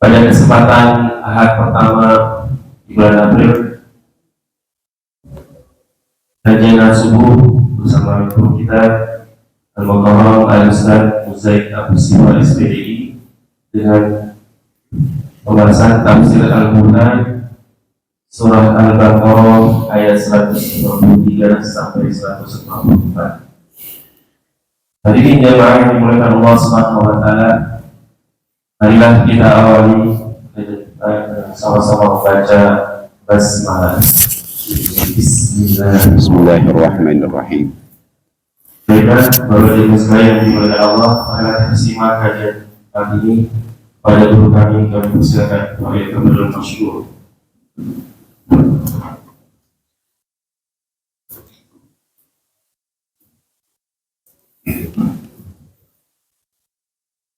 Pada kesempatan Ahad pertama di bulan April, kajian subuh bersama guru kita Al-Mukarram Al-Ustaz Muzaid Abu Siwa SPDI dengan pembahasan tafsir Al-Quran surah Al-Baqarah ayat 153 sampai 144. Hari ini jemaah yang dimuliakan Allah Subhanahu wa taala, marilah kita awali sama-sama membaca basmalah. Bismillahirrahmanirrahim. Baiklah, Bapak Ibu sekalian yang dimuliakan Allah, marilah kita simak kajian pagi ini pada guru kami persilakan oleh Kementerian Masyhur.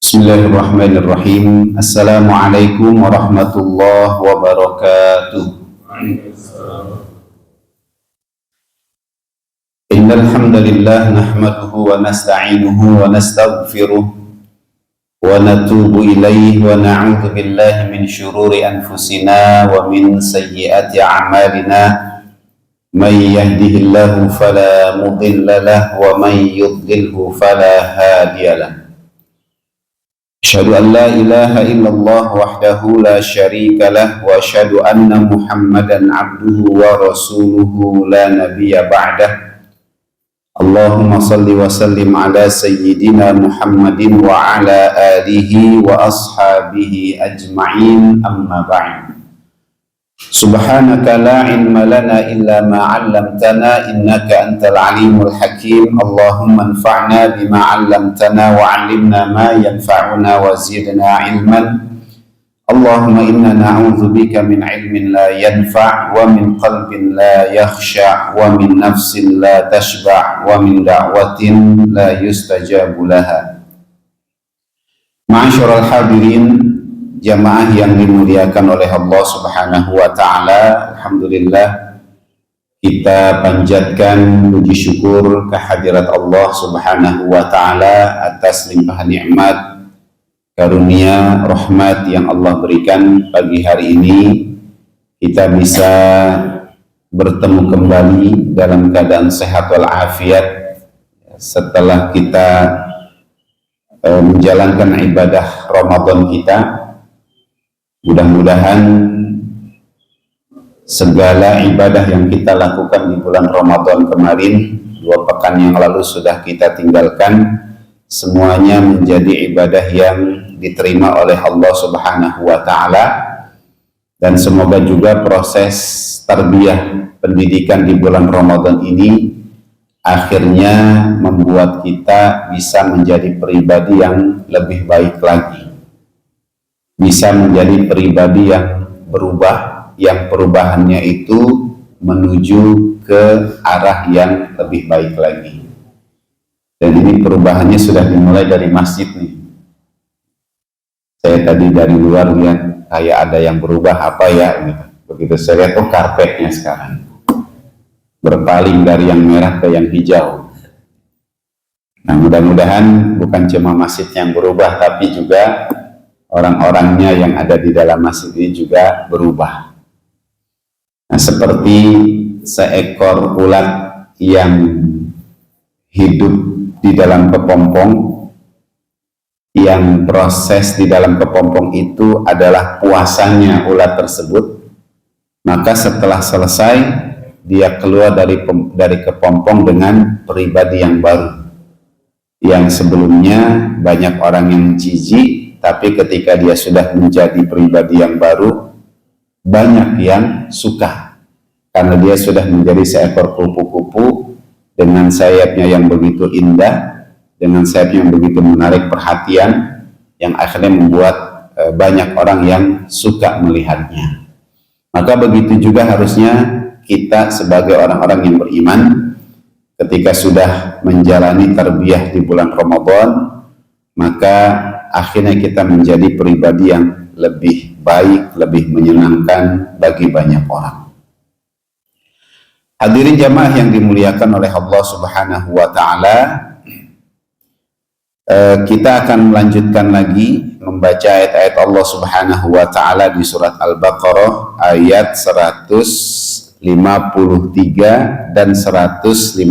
Bismillahirrahmanirrahim. Assalamualaikum warahmatullahi wabarakatuh. Innal hamdalillah nahmaduhu wa nasta'inuhu wa nastaghfiruh wa natubu ilaihi wa na'udzu billahi min syururi anfusina wa min sayyiati a'malina. May yahdihillahu fala mudilla lahu wa may yudlilhu fala hadiyalah. Asyhadu an la ilaha illallah wahdahu la syarika lah wa asyhadu anna Muhammadan abduhu wa rasuluhu la nabiyya ba'dah. Allahumma salli wa sallim ala sayyidina Muhammadin wa ala alihi wa ashabihi ajma'in, amma ba'd. Subhanaka la ilma lana illa ma 'allamtana innaka antal alimul hakim. Allahumma anfa'na bima 'allamtana wa 'allimna ma yanfa'una wa zidna ilman. Allahumma inna na'udzu bika min ilmin la yanfa' wa min qalbin la yakhsha' wa min nafsin la tashba' wa min da'watin la yustajabu laha. Ma'asyiral hadirin, jamaah yang dimuliakan oleh Allah Subhanahu wa taala, alhamdulillah kita panjatkan puji syukur kehadirat Allah Subhanahu wa taala atas limpahan nikmat, karunia, rahmat yang Allah berikan pagi hari ini. Kita bisa bertemu kembali dalam keadaan sehat walafiat setelah kita menjalankan ibadah Ramadan kita. Mudah-mudahan segala ibadah yang kita lakukan di bulan Ramadan kemarin, 2 pekan yang lalu sudah kita tinggalkan, semuanya menjadi ibadah yang diterima oleh Allah Subhanahu wa taala. Dan semoga juga proses tarbiyah pendidikan di bulan Ramadan ini akhirnya membuat kita bisa menjadi pribadi yang lebih baik lagi, bisa menjadi pribadi yang berubah, yang perubahannya itu menuju ke arah yang lebih baik lagi. Dan ini perubahannya sudah dimulai dari masjid nih. Saya tadi dari luar lihat kayak ada yang berubah apa ya gitu. Begitu saya lihat, oh karpetnya sekarang berpaling dari yang merah ke yang hijau. Nah, mudah-mudahan bukan cuma masjid yang berubah, tapi juga orang-orangnya yang ada di dalam masjid ini juga berubah. Nah, seperti seekor ulat yang hidup di dalam kepompong, yang proses di dalam kepompong itu adalah puasanya ulat tersebut, maka setelah selesai dia keluar dari kepompong dengan pribadi yang baru, yang sebelumnya banyak orang yang jijik, tapi ketika dia sudah menjadi pribadi yang baru, banyak yang suka karena dia sudah menjadi seekor kupu-kupu dengan sayapnya yang begitu indah, dengan sayap yang begitu menarik perhatian, yang akhirnya membuat banyak orang yang suka melihatnya. Maka begitu juga harusnya kita sebagai orang-orang yang beriman, ketika sudah menjalani tarbiyah di bulan Ramadan, maka akhirnya kita menjadi pribadi yang lebih baik, lebih menyenangkan bagi banyak orang. Hadirin jamaah yang dimuliakan oleh Allah Subhanahu wa taala, kita akan melanjutkan lagi membaca ayat-ayat Allah Subhanahu wa taala di surat Al-Baqarah ayat 153 dan 154.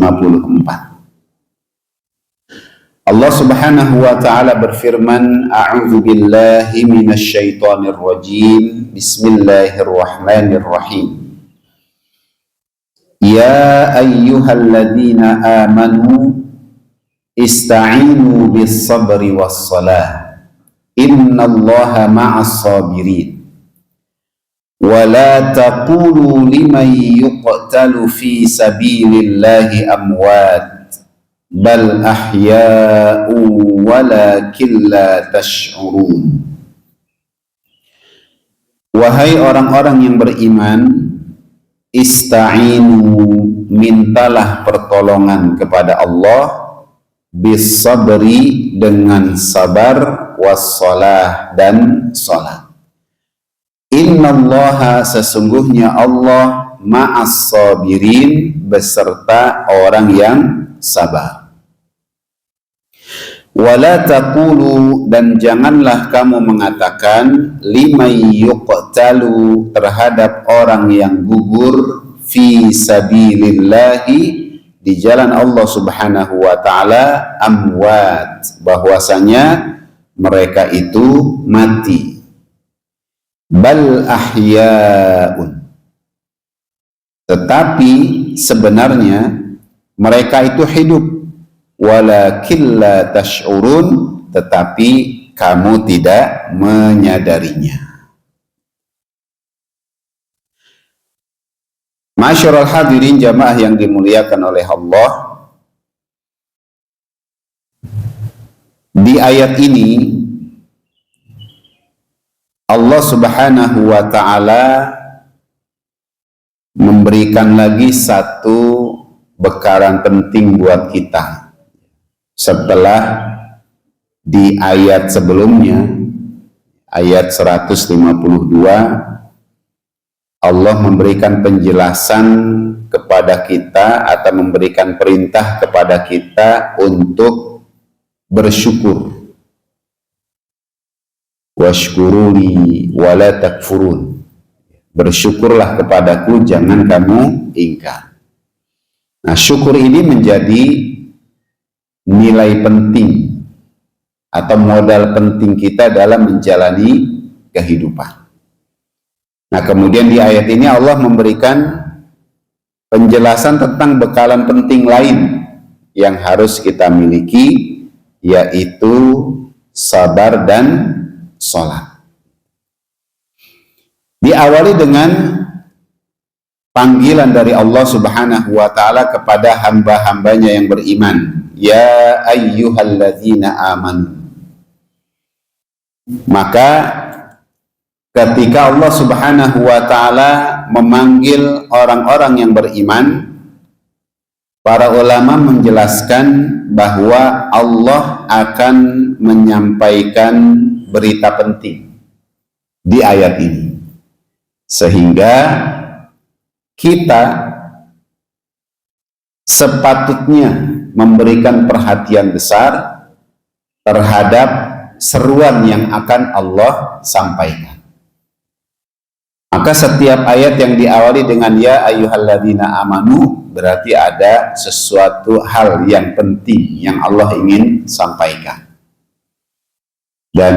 Allah Subhanahu wa taala berfirman, A'udzu billahi minasyaitonir rajim. Bismillahirrahmanirrahim. Ya ayyuhalladzina amanu ista'inu bis sabri was salah. Innallaha ma'as sabirin. Wa la taqulu liman yuqtalu fi sabilillahi amwat bal ahya'u walakin la tash'urun. Wahai orang-orang yang beriman, ista'inu, mintalah pertolongan kepada Allah, bis sabri, dengan sabar, wassalah, dan salat. Innallaha, sesungguhnya Allah, ma'as sabirin, beserta orang yang sabar. Wala taqulu, dan janganlah kamu mengatakan, liman yuqtalu, terhadap orang yang gugur, fi sabilillahi, di jalan Allah Subhanahu wa taala, amwat, bahwasanya mereka itu mati. Bal ahya'un, tetapi sebenarnya mereka itu hidup. Walakin la tash'urun, tetapi kamu tidak menyadarinya. Ma'asyiral hadirin jamaah yang dimuliakan oleh Allah, di ayat ini Allah Subhanahu wa taala memberikan lagi satu bekalan penting buat kita. Setelah di ayat sebelumnya, ayat 152, Allah memberikan penjelasan kepada kita atau memberikan perintah kepada kita untuk bersyukur. Washkuruni wala takfurun. Bersyukurlah kepadaku, jangan kamu ingkar. Nah, syukur ini menjadi nilai penting atau modal penting kita dalam menjalani kehidupan. Nah, kemudian di ayat ini Allah memberikan penjelasan tentang bekalan penting lain yang harus kita miliki, yaitu sabar dan sholat. Diawali dengan panggilan dari Allah Subhanahu wa taala kepada hamba-hambanya yang beriman. Ya ayyuhalladzina amanu. Maka ketika Allah Subhanahu wa taala memanggil orang-orang yang beriman, para ulama menjelaskan bahwa Allah akan menyampaikan berita penting di ayat ini, sehingga kita sepatutnya memberikan perhatian besar terhadap seruan yang akan Allah sampaikan. Maka setiap ayat yang diawali dengan ya ayyuhalladzina amanu, berarti ada sesuatu hal yang penting yang Allah ingin sampaikan. Dan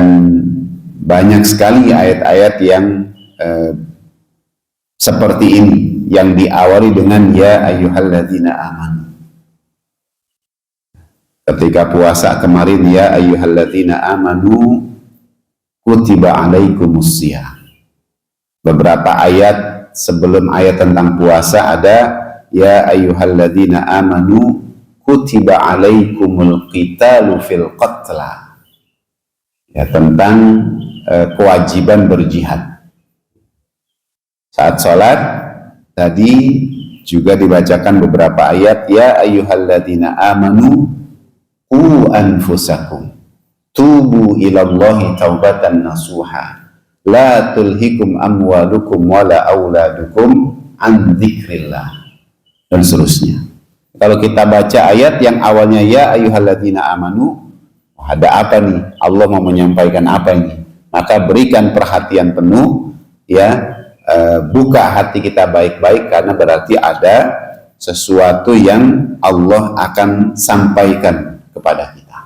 banyak sekali ayat-ayat yang seperti ini yang diawali dengan ya ayyuhalladzina amanu. Ketika puasa kemarin, ya ayyuhalladzina amanu kutiba alaikumusiyam. Beberapa ayat sebelum ayat tentang puasa ada ya ayyuhalladzina amanu kutiba alaikumul qitalu fil qatla. Ya, tentang kewajiban berjihad. Saat sholat tadi juga dibacakan beberapa ayat ya ayyuhalladzina amanu qu anfusakum tubu ilallahi taubatan nasuha la tulhikum amwalukum wala auladukum an dzikrillah, dan seterusnya. Kalau kita baca ayat yang awalnya ya ayyuhalladzina amanu, ada apa nih? Allah mau menyampaikan apa ini? Maka berikan perhatian penuh, ya, buka hati kita baik-baik, karena berarti ada sesuatu yang Allah akan sampaikan kepada kita.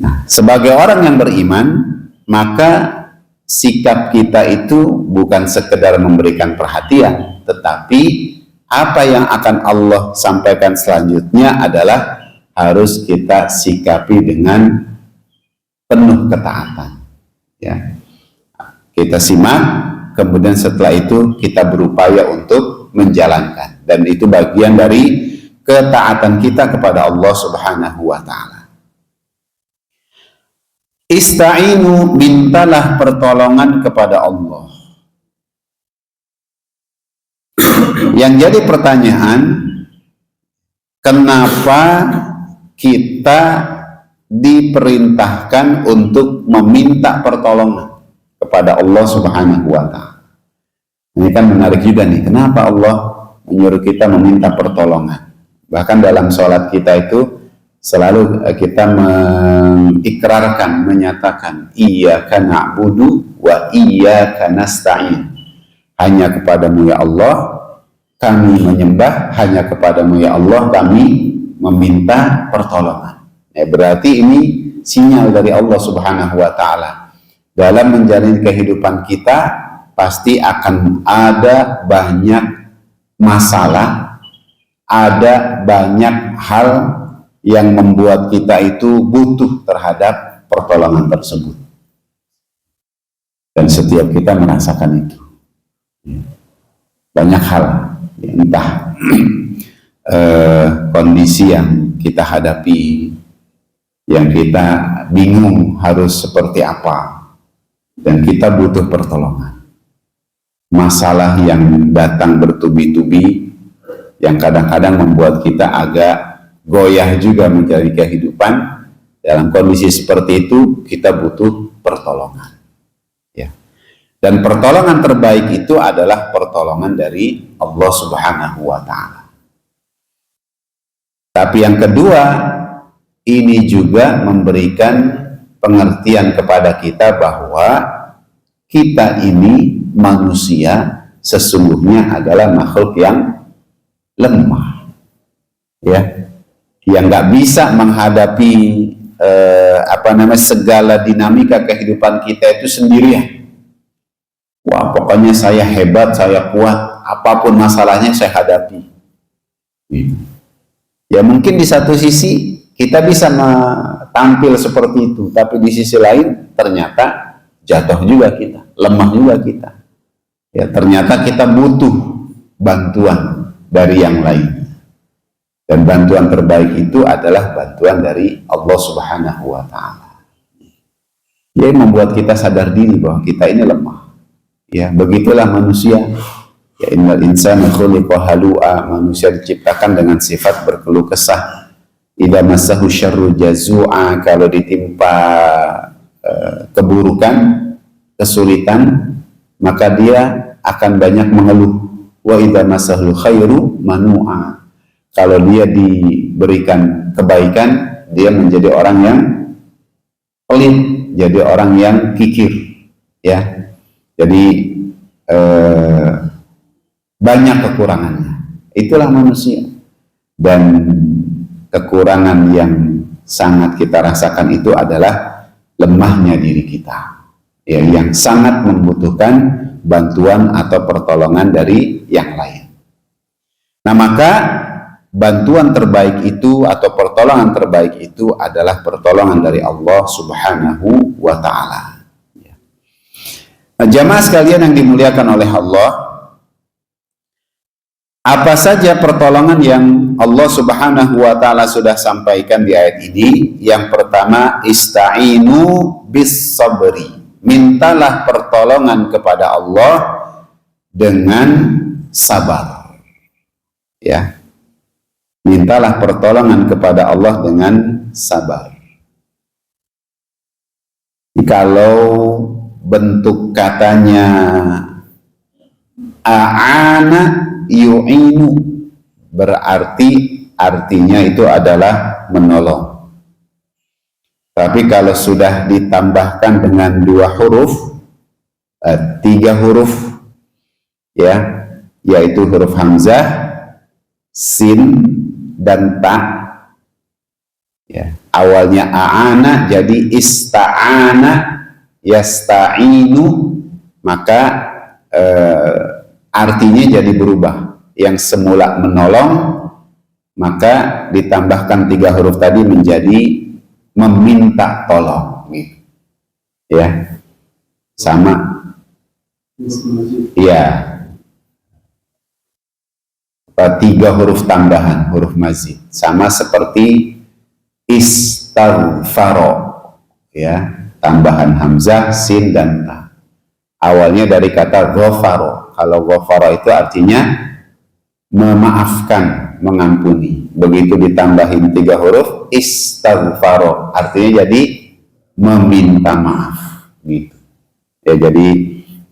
Nah, sebagai orang yang beriman, maka sikap kita itu bukan sekedar memberikan perhatian, tetapi apa yang akan Allah sampaikan selanjutnya adalah harus kita sikapi dengan penuh ketaatan. Ya. Kita simak, kemudian setelah itu kita berupaya untuk menjalankan, dan itu bagian dari ketaatan kita kepada Allah Subhanahu wa Ta'ala. Ista'inu, mintalah pertolongan kepada Allah. Yang jadi pertanyaan, kenapa kita diperintahkan untuk meminta pertolongan kepada Allah Subhanahu wa Ta'ala? Ini kan menarik juga nih, kenapa Allah menyuruh kita meminta pertolongan? Bahkan dalam sholat kita itu selalu kita mengikrarkan, menyatakan iyyaka na'budu wa iyyaka nasta'in. Hanya kepadamu ya Allah kami menyembah, hanya kepadamu ya Allah kami meminta pertolongan. Berarti ini sinyal dari Allah Subhanahu wa Ta'ala. Dalam menjalani kehidupan kita pasti akan ada banyak masalah, ada banyak hal yang membuat kita itu butuh terhadap pertolongan tersebut. Dan setiap kita merasakan itu. Banyak hal, entah kondisi yang kita hadapi, yang kita bingung harus seperti apa, dan kita butuh pertolongan. Masalah yang datang bertubi-tubi, yang kadang-kadang membuat kita agak goyah juga mencari kehidupan. Dalam kondisi seperti itu kita butuh pertolongan, ya. Dan pertolongan terbaik itu adalah pertolongan dari Allah Subhanahu wa Ta'ala. Tapi yang kedua, ini juga memberikan pengertian kepada kita bahwa kita ini manusia sesungguhnya adalah makhluk yang lemah, ya, yang nggak bisa menghadapi segala dinamika kehidupan kita itu sendirian. Wah, pokoknya saya hebat, saya kuat, apapun masalahnya saya hadapi. Ya mungkin di satu sisi kita bisa tampil seperti itu, tapi di sisi lain ternyata jatuh juga kita, lemah juga kita. Ya, ternyata kita butuh bantuan dari yang lain. Dan bantuan terbaik itu adalah bantuan dari Allah Subhanahu wa Ta'ala. Dia membuat kita sadar diri bahwa kita ini lemah. Ya, begitulah manusia. Ya, innal insana khuliqa halu'a, manusia diciptakan dengan sifat berkeluh kesah. Idza massahu syarru jazua, kalau ditimpa keburukan, kesulitan, maka dia akan banyak mengeluh. Wa idza massahu khairu manu'a, kalau dia diberikan kebaikan, dia menjadi orang yang pelit, jadi orang yang kikir, ya. Jadi banyak kekurangannya. Itulah manusia. Dan kekurangan yang sangat kita rasakan itu adalah lemahnya diri kita, ya, yang sangat membutuhkan bantuan atau pertolongan dari yang lain. Nah, maka bantuan terbaik itu atau pertolongan terbaik itu adalah pertolongan dari Allah Subhanahu wa Ta'ala. Nah, jamaah sekalian yang dimuliakan oleh Allah, apa saja pertolongan yang Allah Subhanahu wa Ta'ala sudah sampaikan di ayat ini? Yang pertama, ista'inu bis sabri, mintalah pertolongan kepada Allah dengan sabar, ya. Mintalah pertolongan kepada Allah dengan sabar. Kalau bentuk katanya a'ana yu'inu, berarti artinya itu adalah menolong. Tapi kalau sudah ditambahkan dengan 2 huruf, 3 huruf, ya, yaitu huruf hamzah, sin, dan ta, ya, awalnya a'ana jadi ista'ana, yasta'inu, maka artinya jadi berubah. Yang semula menolong, maka ditambahkan 3 huruf tadi menjadi meminta tolong, gitu. Ya, sama, ya, 3 huruf tambahan, huruf mazid, sama seperti istaghfaro, ya, tambahan hamzah, sin, dan ta. Awalnya dari kata ghafaro. Kalau ghafaro itu artinya memaafkan, mengampuni. Begitu ditambahin 3 huruf, istaghfaro, artinya jadi meminta maaf, gitu. Ya, jadi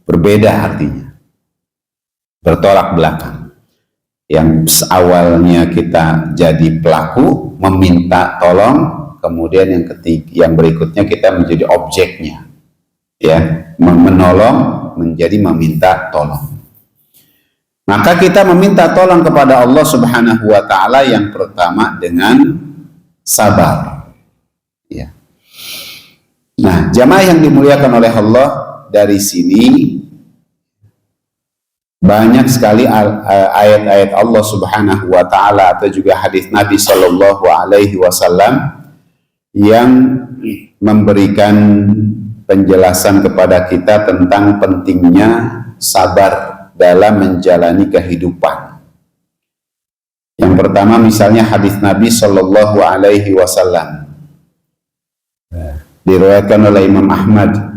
berbeda artinya, bertolak belakang. Yang awalnya kita jadi pelaku meminta tolong, kemudian yang berikutnya kita menjadi objeknya, ya, menolong menjadi meminta tolong. Maka kita meminta tolong kepada Allah Subhanahu wa taala yang pertama dengan sabar, ya. Nah, jamaah yang dimuliakan oleh Allah, dari sini banyak sekali ayat-ayat Allah Subhanahu wa taala atau juga hadis Nabi Shallallahu alaihi wasallam yang memberikan penjelasan kepada kita tentang pentingnya sabar dalam menjalani kehidupan. Yang pertama misalnya hadis Nabi Shallallahu alaihi wasallam, diriwayatkan oleh Imam Ahmad.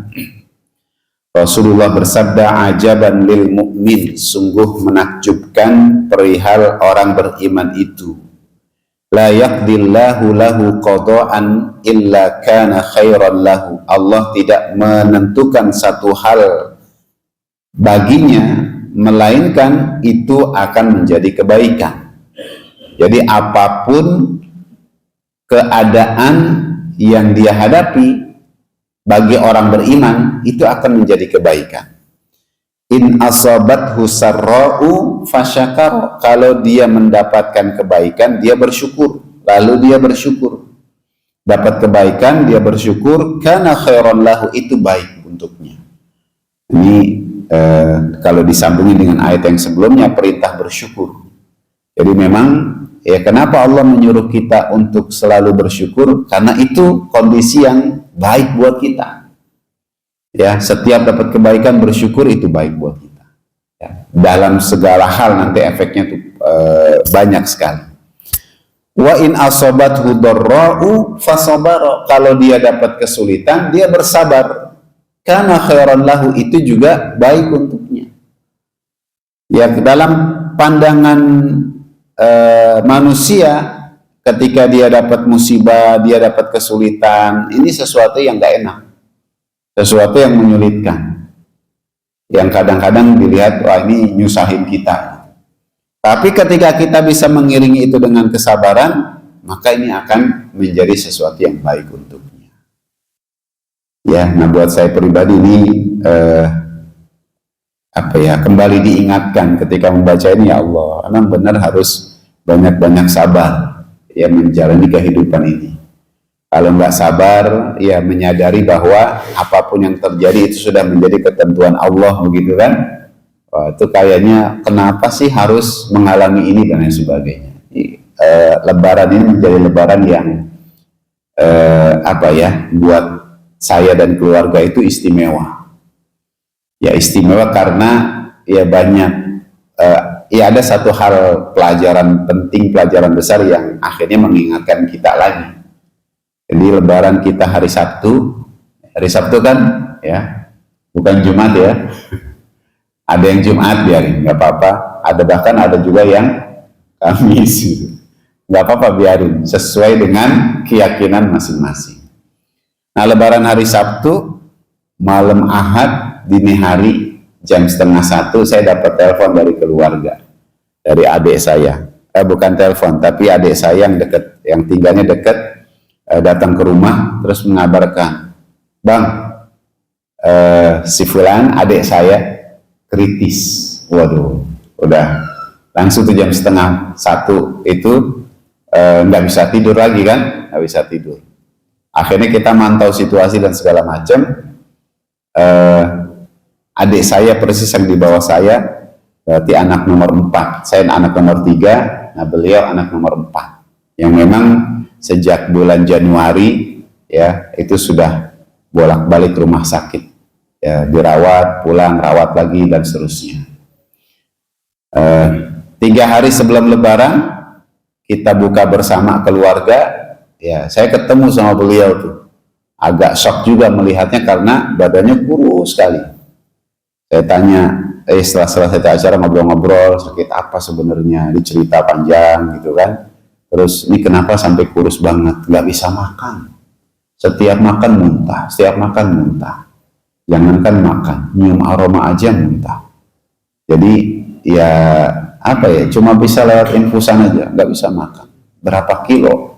Rasulullah bersabda, ajaban lil mu'min, sungguh menakjubkan perihal orang beriman itu. La yaqdillahu lahu qada'an illa kana khairan lahu. Allah tidak menentukan satu hal baginya, melainkan itu akan menjadi kebaikan. Jadi apapun keadaan yang dia hadapi, bagi orang beriman itu akan menjadi kebaikan. In asabathu sarra'u fasyakar, kalau dia mendapatkan kebaikan dia bersyukur, lalu dia bersyukur. Dapat kebaikan dia bersyukur, kana khairan lahu, itu baik untuknya. Ini kalau disambungin dengan ayat yang sebelumnya, perintah bersyukur. Jadi memang, ya, kenapa Allah menyuruh kita untuk selalu bersyukur? Karena itu kondisi yang baik buat kita. Ya, setiap dapat kebaikan bersyukur itu baik buat kita. Ya, dalam segala hal nanti efeknya tuh banyak sekali. Wa in asabathu darra'u fasabara, kalau dia dapat kesulitan dia bersabar. Kana khairan lahu, itu juga baik untuknya. Ya, dalam pandangan manusia, ketika dia dapat musibah, dia dapat kesulitan, ini sesuatu yang gak enak, sesuatu yang menyulitkan, yang kadang-kadang dilihat, wah ini nyusahin kita. Tapi ketika kita bisa mengiringi itu dengan kesabaran, maka ini akan menjadi sesuatu yang baik untuknya. Ya, nah buat saya pribadi ini kembali diingatkan ketika membaca ini, ya Allah, memang benar harus banyak-banyak sabar, ya, menjalani kehidupan ini. Kalau nggak sabar, ya menyadari bahwa apapun yang terjadi itu sudah menjadi ketentuan Allah, begitu kan? Wah, itu kayaknya kenapa sih harus mengalami ini dan lain sebagainya. Lebaran ini menjadi lebaran yang buat saya dan keluarga itu istimewa. Ya, istimewa karena ya banyak ya ada satu hal pelajaran penting, pelajaran besar yang akhirnya mengingatkan kita lagi. Jadi lebaran kita hari Sabtu kan, ya, bukan Jumat ya. Ada yang Jumat, biarin, nggak apa-apa. Bahkan ada juga yang Kamis, nggak apa-apa, biarin, sesuai dengan keyakinan masing-masing. Nah, lebaran hari Sabtu, malam Ahad, dini hari, jam 12:30 saya dapat telepon dari keluarga, dari adik saya. Bukan telepon, tapi adik saya yang dekat, yang tinggalnya dekat, datang ke rumah terus mengabarkan, Bang, si Fulan adik saya kritis. Waduh, udah langsung tuh jam 12:30 itu nggak bisa tidur lagi kan, nggak bisa tidur. Akhirnya kita mantau situasi dan segala macam. Adik saya persis yang di bawah saya, berarti anak nomor 4. Saya anak nomor 3, nah beliau anak nomor 4. Yang memang sejak bulan Januari ya itu sudah bolak-balik rumah sakit. Ya, dirawat, pulang, rawat lagi dan seterusnya. 3 hari sebelum Lebaran kita buka bersama keluarga. Ya, saya ketemu sama beliau tuh. Agak shock juga melihatnya karena badannya kurus sekali. Saya tanya, setelah selesai acara ngobrol-ngobrol, sakit apa sebenarnya? Dicerita panjang gitu kan. Terus ini kenapa sampai kurus banget? Nggak bisa makan. Setiap makan muntah, setiap makan muntah. Jangankan makan, nyium aroma aja muntah. Jadi ya apa ya? Cuma bisa lewat infusan aja, nggak bisa makan. Berapa kilo?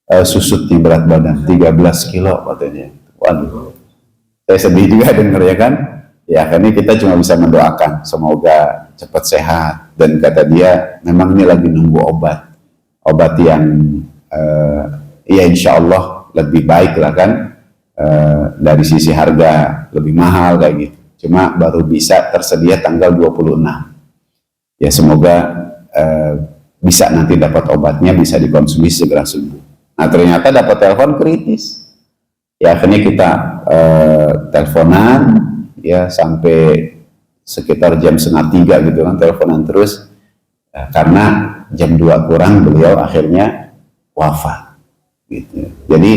Susutnya berat badan 13 kilo katanya. Waduh, saya sedih juga denger ya kan. Ya akhirnya kita cuma bisa mendoakan semoga cepat sehat, dan kata dia memang ini lagi nunggu obat yang ya insya Allah lebih baik lah kan, dari sisi harga lebih mahal kayak gitu, cuma baru bisa tersedia tanggal 26. Ya semoga bisa nanti dapat obatnya, bisa dikonsumsi segera sembuh. Nah ternyata dapat telepon kritis. Ya akhirnya kita teleponan ya sampai sekitar jam 2:30 gitu kan, teleponan terus karena jam 2 kurang beliau akhirnya wafat gitu. Jadi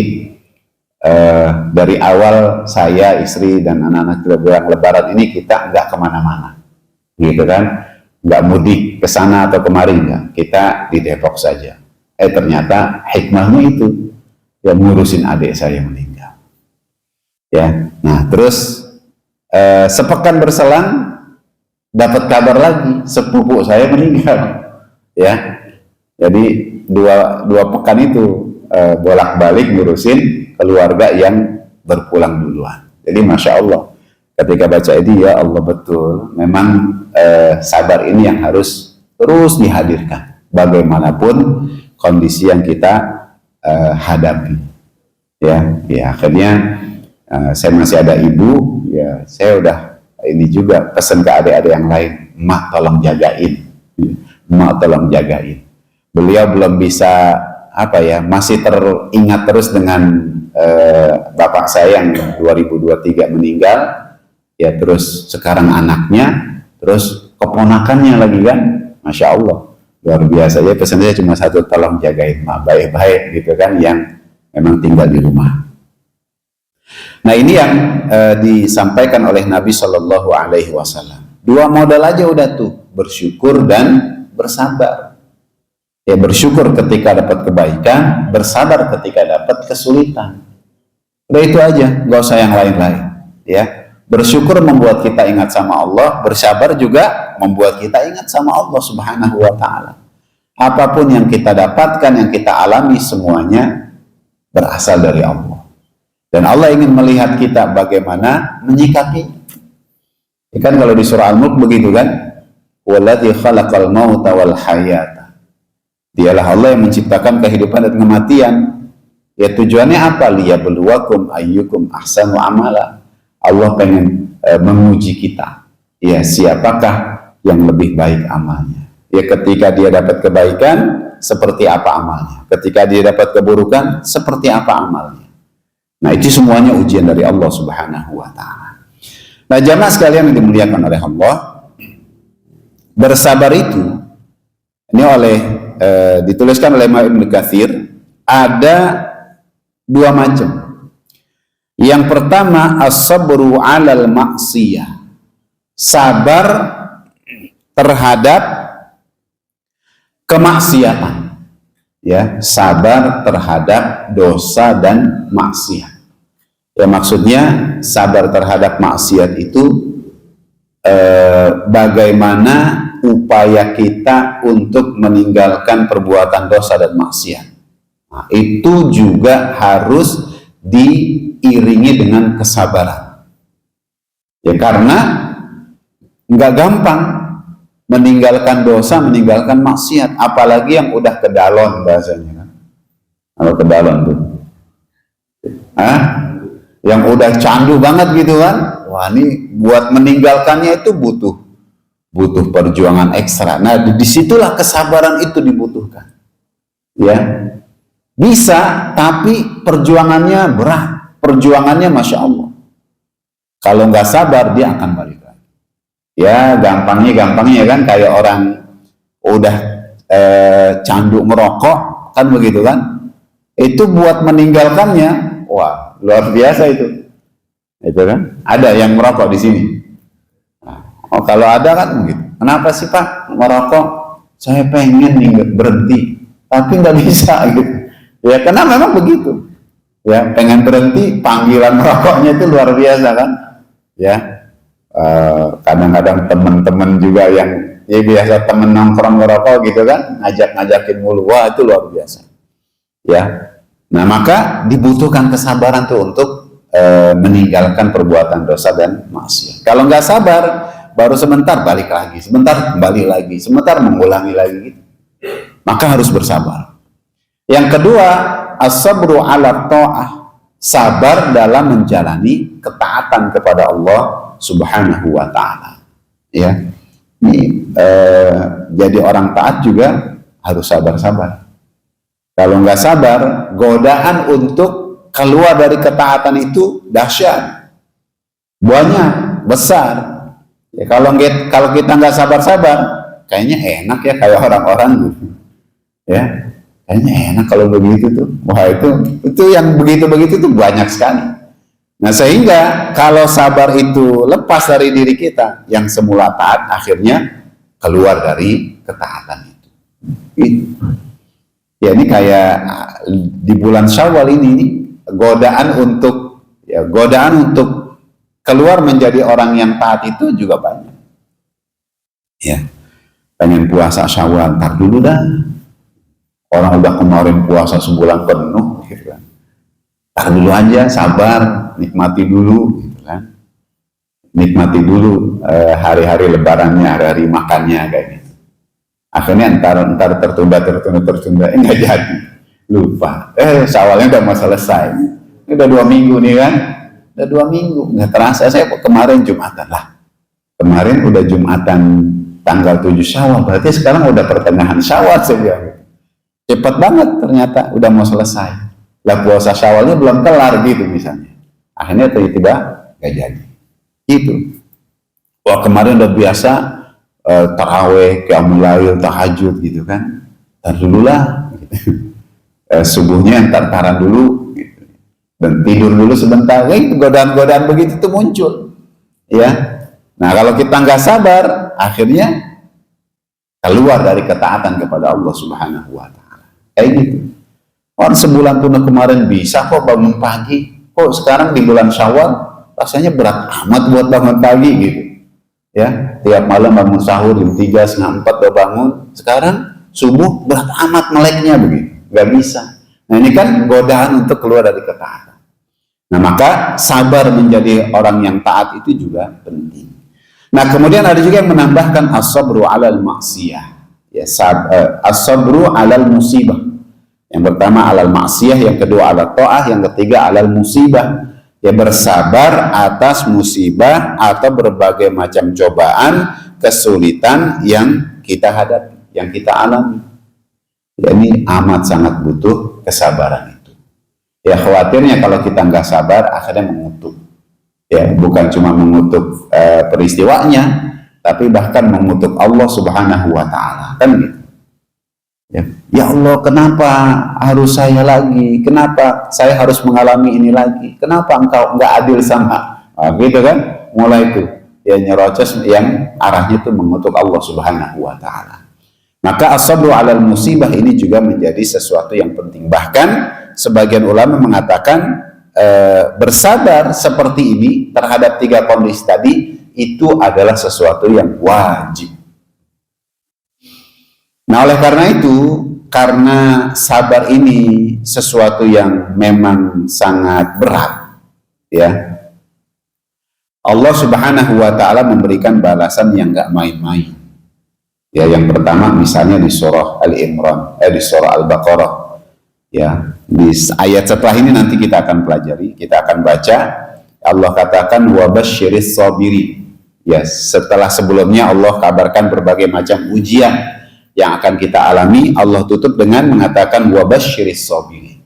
dari awal saya, istri dan anak-anak yang Lebaran ini kita nggak kemana-mana gitu kan, nggak mudik ke sana atau kemari, enggak. Kita di Depok saja. Ternyata hikmahnya itu yang ngurusin adik saya meninggal. Ya, nah terus sepekan berselang dapat kabar lagi sepupu saya meninggal. Ya, jadi dua pekan itu bolak-balik ngurusin keluarga yang berpulang duluan. Jadi masya Allah, ketika baca ini ya Allah betul, memang sabar ini yang harus terus dihadirkan bagaimanapun kondisi yang kita hadapi. Ya akhirnya saya masih ada ibu, ya saya udah ini juga pesan ke adik-adik yang lain, emak tolong jagain, emak tolong jagain. Beliau belum bisa apa ya, masih teringat terus dengan bapak saya yang 2023 meninggal, ya terus sekarang anaknya, terus keponakannya lagi kan, masya Allah. Luar biasa ya, pesan saya cuma satu, tolong jagain mak baik-baik gitu kan, yang memang tinggal di rumah. Nah ini yang disampaikan oleh Nabi Shallallahu Alaihi Wasallam. 2 modal aja udah tuh, bersyukur dan bersabar. Ya bersyukur ketika dapat kebaikan, bersabar ketika dapat kesulitan. Udah itu aja, nggak usah yang lain-lain. Ya, bersyukur membuat kita ingat sama Allah, bersabar juga membuat kita ingat sama Allah Subhanahu Wa Taala. Apapun yang kita dapatkan, yang kita alami, semuanya berasal dari Allah. Dan Allah ingin melihat kita bagaimana menyikapi. Ya kan kalau di surah Al-Mulk begitu kan, waladzi khalaqal mauta wal hayata. Dialah Allah yang menciptakan kehidupan dan kematian. Ya tujuannya apa? Liyabluwakum ayyukum ahsanu amala. Allah pengen menguji kita. Ya siapakah yang lebih baik amalnya. Ya ketika dia dapat kebaikan, seperti apa amalnya. Ketika dia dapat keburukan, seperti apa amalnya. Nah itu semuanya ujian dari Allah Subhanahu Wa Taala. Nah jamaah sekalian yang dimuliakan oleh Allah, bersabar itu ini dituliskan oleh Imam Ibnu Katsir, ada 2 macam. Yang pertama as-sabru 'alal ma'siyah, sabar terhadap kemaksiatan. Ya, sabar terhadap dosa dan maksiat. Ya maksudnya sabar terhadap maksiat itu bagaimana upaya kita untuk meninggalkan perbuatan dosa dan maksiat. Nah, itu juga harus diiringi dengan kesabaran. Ya karena nggak gampang meninggalkan dosa, meninggalkan maksiat, apalagi yang udah kedalon bahasanya kan. Kalau kedalon tuh, yang udah candu banget gitu kan, wah ini buat meninggalkannya itu butuh perjuangan ekstra. Nah disitulah kesabaran itu dibutuhkan. Ya bisa, tapi perjuangannya berat, perjuangannya masya Allah. Kalau nggak sabar dia akan balik lagi. Ya gampangnya kan kayak orang udah candu merokok kan begitu kan. Itu buat meninggalkannya, wah luar biasa itu kan. Ada yang merokok di sini. Oh kalau ada kan begitu. Kenapa sih Pak merokok? Saya pengen berhenti, tapi nggak bisa gitu. Ya karena memang begitu. Ya pengen berhenti, panggilan merokoknya itu luar biasa kan. Ya kadang-kadang teman-teman juga yang ya biasa temen nongkrong ngerokok gitu kan, ngajakin mulu, wah itu luar biasa. Ya, nah maka dibutuhkan kesabaran tuh untuk meninggalkan perbuatan dosa dan maksiat. Kalau nggak sabar, baru sebentar balik lagi, sebentar kembali lagi, sebentar mengulangi lagi. Gitu. Maka harus bersabar. Yang kedua, as-sabru ala ta'ah, sabar dalam menjalani ketaatan kepada Allah Subhanahu wa Ta'ala. Ya, ini jadi orang taat juga harus sabar-sabar. Kalau nggak sabar, godaan untuk keluar dari ketaatan itu dahsyat, banyak, besar. Ya, kalau kita nggak sabar-sabar, kayaknya enak ya kayak orang-orang gitu. Ya, kayaknya enak kalau begitu tuh. Wah itu yang begitu-begitu tuh banyak sekali. Nah sehingga kalau sabar itu lepas dari diri kita, yang semula taat akhirnya keluar dari ketaatan itu. Ya ini kayak di bulan Syawal ini godaan untuk keluar menjadi orang yang taat itu juga banyak. Ya, pengen puasa Syawal, ntar dulu dah. Orang udah kemarin puasa sebulan penuh, gitu kan. Ntar dulu aja, sabar, nikmati dulu, gitu kan. Nikmati dulu hari-hari lebarannya, hari-hari makannya kayak gitu. Akhirnya ntar tertunda, nggak jadi, lupa. Syawalnya udah mau selesai, ini udah 2 minggu nih kan, udah 2 minggu, nggak terasa. Saya kemarin Jumatan lah, kemarin udah Jumatan tanggal 7 Syawal, berarti sekarang udah pertengahan Syawal saja. Cepat banget ternyata, udah mau selesai. Lah puasa Syawalnya belum kelar gitu misalnya. Akhirnya tiba-tiba nggak jadi. Gitu. Wah kemarin udah biasa taraweh, qiyamul lail, tahajud gitu kan. Ntar dulu lah. Gitu. Subuhnya ntar-taran dulu. Gitu. Dan tidur dulu sebentar. Godaan-godaan begitu tuh muncul. Ya. Nah kalau kita nggak sabar, akhirnya keluar dari ketaatan kepada Allah Subhanahu wa Ta'ala. Kayak gitu. Orang sebulan penuh kemarin bisa kok bangun pagi. Kok sekarang di bulan Syawal rasanya berat amat buat bangun pagi gitu. Ya, tiap malam bangun sahur jam 3, setengah 4 udah bangun. Sekarang subuh berat amat meleknya begitu. Gak bisa. Nah ini kan godaan untuk keluar dari ketaatan. Nah maka sabar menjadi orang yang taat itu juga penting. Nah kemudian ada juga yang menambahkan as-sabru alal maksiyah. Ya, as-sabru alal musibah. Yang pertama alal maksiyah, yang kedua alal ta'ah, yang ketiga alal musibah. Ya bersabar atas musibah atau berbagai macam cobaan, kesulitan yang kita hadapi, yang kita alami. Ya, ini amat sangat butuh kesabaran itu. Ya khawatirnya kalau kita nggak sabar akhirnya mengutuk. Ya bukan cuma mengutuk peristiwanya, tapi bahkan mengutuk Allah Subhanahu wa Ta'ala kan gitu. Ya Allah, kenapa harus saya lagi? Kenapa saya harus mengalami ini lagi? Kenapa engkau nggak adil sama? Gitu kan? Mulai itu ya nyerocos yang arahnya itu mengutuk Allah Subhanahu wa Ta'ala. Maka as-sabru 'alal musibah ini juga menjadi sesuatu yang penting. Bahkan sebagian ulama mengatakan bersabar seperti ini terhadap 3 kondisi tadi itu adalah sesuatu yang wajib. Nah oleh karena itu karena sabar ini sesuatu yang memang sangat berat, ya. Allah Subhanahu wa taala memberikan balasan yang enggak main-main. Ya, yang pertama misalnya di surah Al-Imran, di surah Al-Baqarah. Ya, di ayat setelah ini nanti kita akan pelajari, kita akan baca. Allah katakan wa basyiris sabirin. Ya, setelah sebelumnya Allah kabarkan berbagai macam ujian yang akan kita alami, Allah tutup dengan mengatakan wa basyiris sabirin.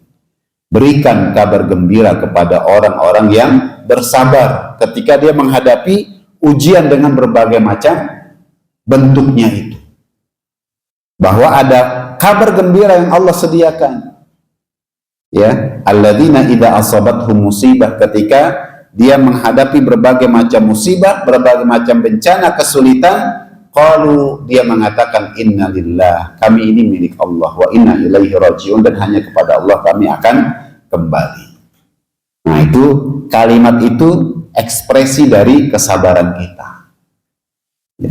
Berikan kabar gembira kepada orang-orang yang bersabar ketika dia menghadapi ujian dengan berbagai macam bentuknya itu. Bahwa ada kabar gembira yang Allah sediakan. Ya, alladzina idza asabathum musibah, ketika dia menghadapi berbagai macam musibah, berbagai macam bencana, kesulitan, qalu, dia mengatakan innalillah, kami ini milik Allah, wa inna ilaihi rajiun, dan hanya kepada Allah kami akan kembali. Nah, itu kalimat itu ekspresi dari kesabaran kita.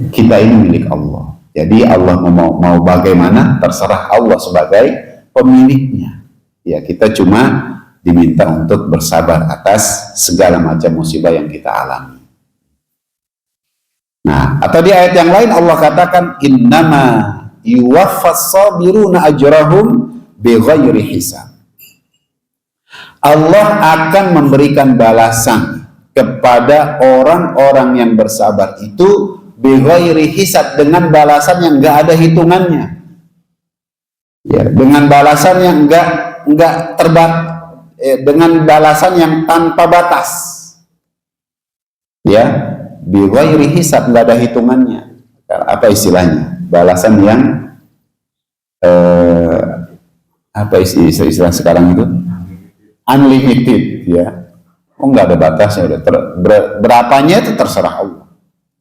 Kita ini milik Allah. Jadi Allah mau bagaimana terserah Allah sebagai pemiliknya. Ya, kita cuma diminta untuk bersabar atas segala macam musibah yang kita alami. Nah, atau di ayat yang lain Allah katakan innama yuwaffas sabiruna ajrahum bighairi hisab. Allah akan memberikan balasan kepada orang-orang yang bersabar itu bighairi hisab, dengan balasan yang enggak ada hitungannya. Ya, dengan balasan yang enggak dengan balasan yang tanpa batas. Ya, bighairi hisab, enggak ada hitungannya. Apa istilahnya? Balasan yang apa istilah sekarang itu? Unlimited, ya. Oh, enggak ada batasnya, udah berapanya itu terserah Allah.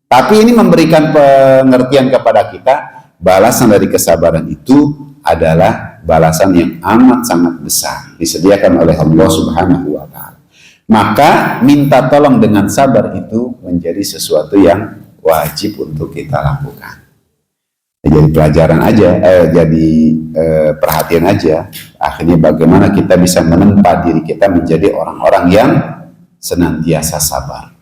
Tapi ini memberikan pengertian kepada kita, balasan dari kesabaran itu adalah balasan yang amat sangat besar, disediakan oleh Allah Subhanahu wa taala. Maka minta tolong dengan sabar itu menjadi sesuatu yang wajib untuk kita lakukan. Jadi pelajaran aja, jadi perhatian aja. Akhirnya bagaimana kita bisa menempa diri kita menjadi orang-orang yang senantiasa sabar.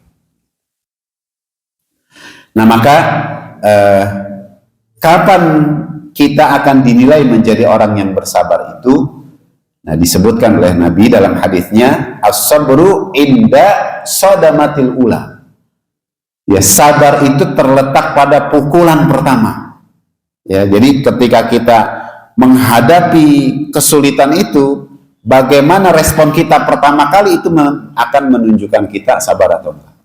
Nah, maka kapan kita akan dinilai menjadi orang yang bersabar itu? Nah, disebutkan oleh Nabi dalam hadisnya, as-sabru inda sadamatil ula. Ya, sabar itu terletak pada pukulan pertama. Ya, jadi ketika kita menghadapi kesulitan itu, bagaimana respon kita pertama kali itu akan menunjukkan kita sabar atau enggak.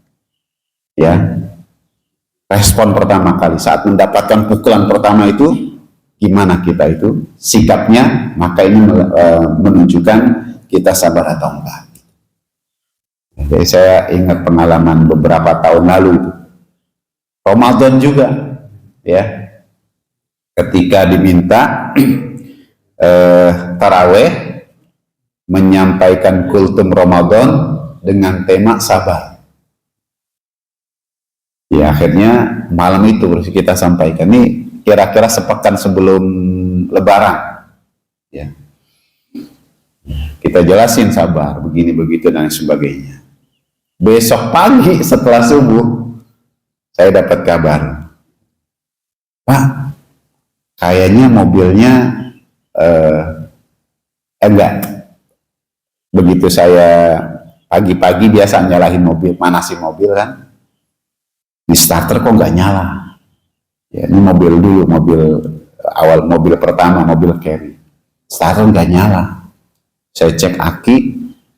Ya. Respon pertama kali saat mendapatkan pukulan pertama itu, gimana kita itu sikapnya, maka ini menunjukkan kita sabar atau enggak. Jadi saya ingat pengalaman beberapa tahun lalu itu, Ramadan juga, ya, ketika diminta taraweh menyampaikan kultum Ramadan dengan tema sabar. Ya, akhirnya malam itu kita sampaikan, ini kira-kira sepekan sebelum Lebaran, ya, kita jelasin sabar begini begitu dan sebagainya. Besok pagi setelah subuh saya dapat kabar, Pak, kayaknya mobilnya enggak. Begitu saya pagi-pagi biasa nyalahin mobil, manasin mobil kan, di starter kok nggak nyala. Ya, ini mobil dulu, mobil pertama, mobil carry, starter nggak nyala. Saya cek aki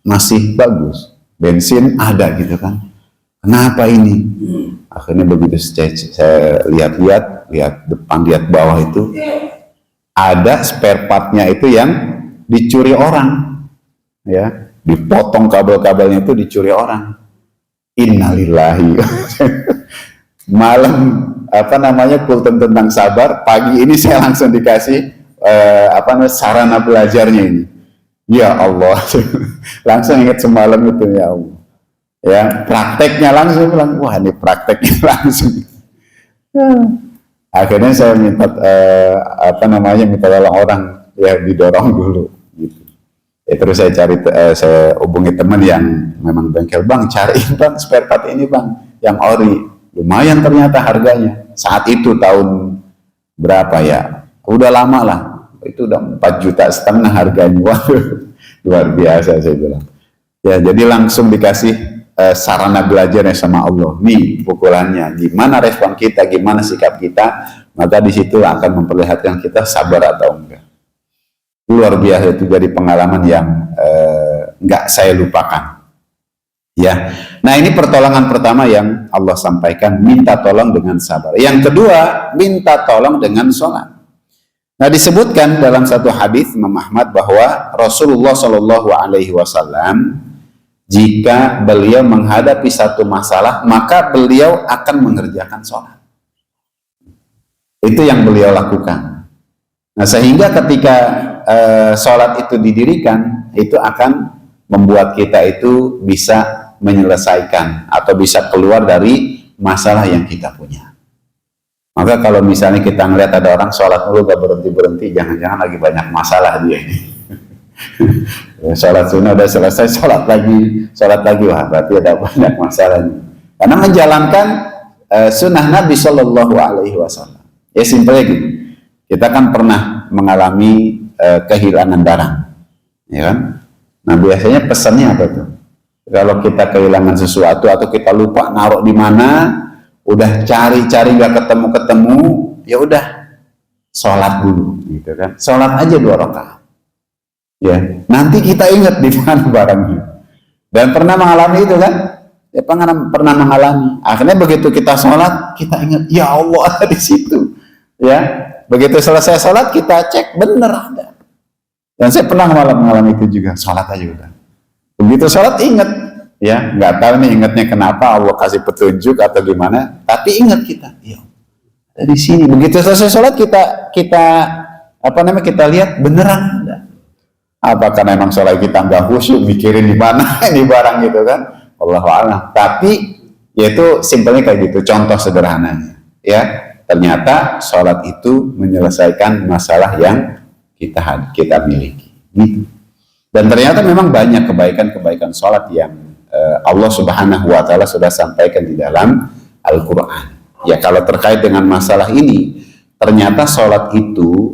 masih bagus, bensin ada gitu kan. Kenapa ini? Akhirnya begitu saya lihat depan, lihat bawah itu ada spare partnya itu yang dicuri orang, ya, dipotong kabel-kabelnya itu dicuri orang. Innalillahi. Malam kultum tentang sabar, pagi ini saya langsung dikasih sarana belajarnya ini. Ya Allah, langsung ingat semalam itu, ya Allah. Ya, prakteknya langsung bilang, wah ini prakteknya langsung. Akhirnya saya minta minta tolong orang, ya didorong dulu gitu. Ya, terus saya hubungi teman yang memang bengkel, bang cariin bang spare part ini bang yang ori, lumayan ternyata harganya saat itu tahun berapa ya, udah lama lah, itu udah 4,5 juta harganya. Waduh, luar biasa saya bilang. Ya, jadi langsung dikasih sarana belajarnya sama Allah. Nih pukulannya, gimana respon kita, gimana sikap kita, maka di situ akan memperlihatkan kita sabar atau enggak. Luar biasa, itu jadi pengalaman yang enggak saya lupakan. Ya, nah ini pertolongan pertama yang Allah sampaikan, minta tolong dengan sabar. Yang kedua, minta tolong dengan sholat. Nah, disebutkan dalam satu hadis Imam Ahmad bahwa Rasulullah Shallallahu Alaihi Wasallam jika beliau menghadapi satu masalah, maka beliau akan mengerjakan sholat. Itu yang beliau lakukan. Nah, sehingga ketika sholat itu didirikan, itu akan membuat kita itu bisa menyelesaikan atau bisa keluar dari masalah yang kita punya. Maka kalau misalnya kita ngeliat ada orang sholat dulu gak berhenti-berhenti, jangan-jangan lagi banyak masalah dia ini. Sholat sunnah udah selesai, sholat lagi, wah berarti ada banyak masalah. Karena menjalankan sunnah Nabi Shallallahu Alaihi Wasallam. Ya simpelnya gitu. Kita kan pernah mengalami kehilangan barang, ya kan? Nah biasanya pesannya apa tuh? Kalau kita kehilangan sesuatu atau kita lupa naruh di mana, udah cari-cari gak ketemu-ketemu, ya udah sholat dulu, gitu kan? Sholat aja 2 rakaat. Ya, nanti kita ingat di mana barangnya. Dan pernah mengalami itu kan? Ya pernah mengalami. Akhirnya begitu kita sholat, kita ingat, ya Allah ada di situ. Ya, begitu selesai sholat kita cek bener ada. Dan saya pernah mengalami itu juga, sholat aja udah. Begitu sholat ingat, ya nggak tahu nih ingatnya kenapa, Allah kasih petunjuk atau gimana, tapi ingat kita, ya di sini. Begitu selesai sholat kita kita lihat beneran ada. Apakah memang sholat kita nggak khusyuk, mikirin di mana ini barang gitu kan? Allahu a'lam. Tapi yaitu simpelnya kayak gitu, contoh sederhananya, ya. Ternyata sholat itu menyelesaikan masalah yang kita miliki. Gitu. Dan ternyata memang banyak kebaikan-kebaikan sholat yang Allah Subhanahu Wa Taala sudah sampaikan di dalam Al-Quran. Ya kalau terkait dengan masalah ini, ternyata sholat itu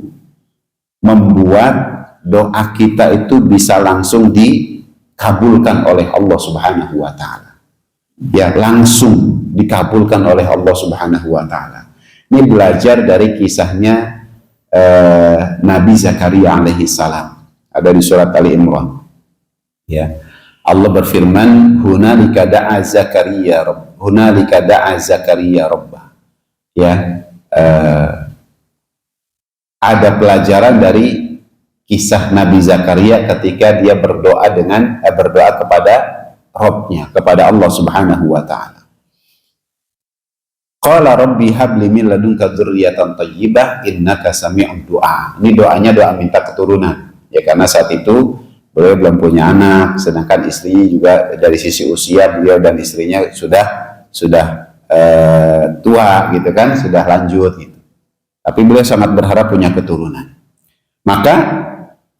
membuat doa kita itu bisa langsung dikabulkan oleh Allah Subhanahu Wa Taala. Ya langsung dikabulkan oleh Allah Subhanahu Wa Taala. Ini belajar dari kisahnya Nabi Zakaria alaihi salam, ada di surat Ali Imran. Ya, Allah berfirman, hunalika da'a Zakaria rabbah. Ya, ada pelajaran dari kisah Nabi Zakaria ketika dia berdoa kepada Rabb-nya, kepada Allah Subhanahu wa taala. Qala rabbi habli min ladunka dzurriyyatan thayyibah innaka sami'ud du'a. Ini doanya doa minta keturunan. Ya karena saat itu beliau belum punya anak, sedangkan istrinya juga dari sisi usia beliau dan istrinya sudah tua gitu kan, sudah lanjut gitu. Tapi beliau sangat berharap punya keturunan. Maka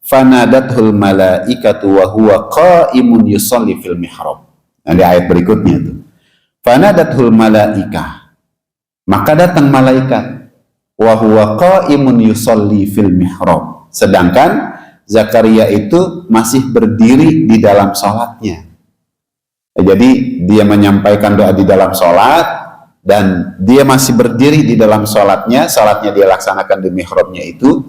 fanadathul malaikatu wa huwa qa'imun yusalli fil mihrab. Nah, di ayat berikutnya itu. Fanadathul malaikah. Maka datang malaikat wa huwa qa'imun yusalli fil mihrab. Sedangkan Zakaria itu masih berdiri di dalam sholatnya. Jadi dia menyampaikan doa di dalam sholat dan dia masih berdiri di dalam sholatnya dia laksanakan di mihrabnya itu.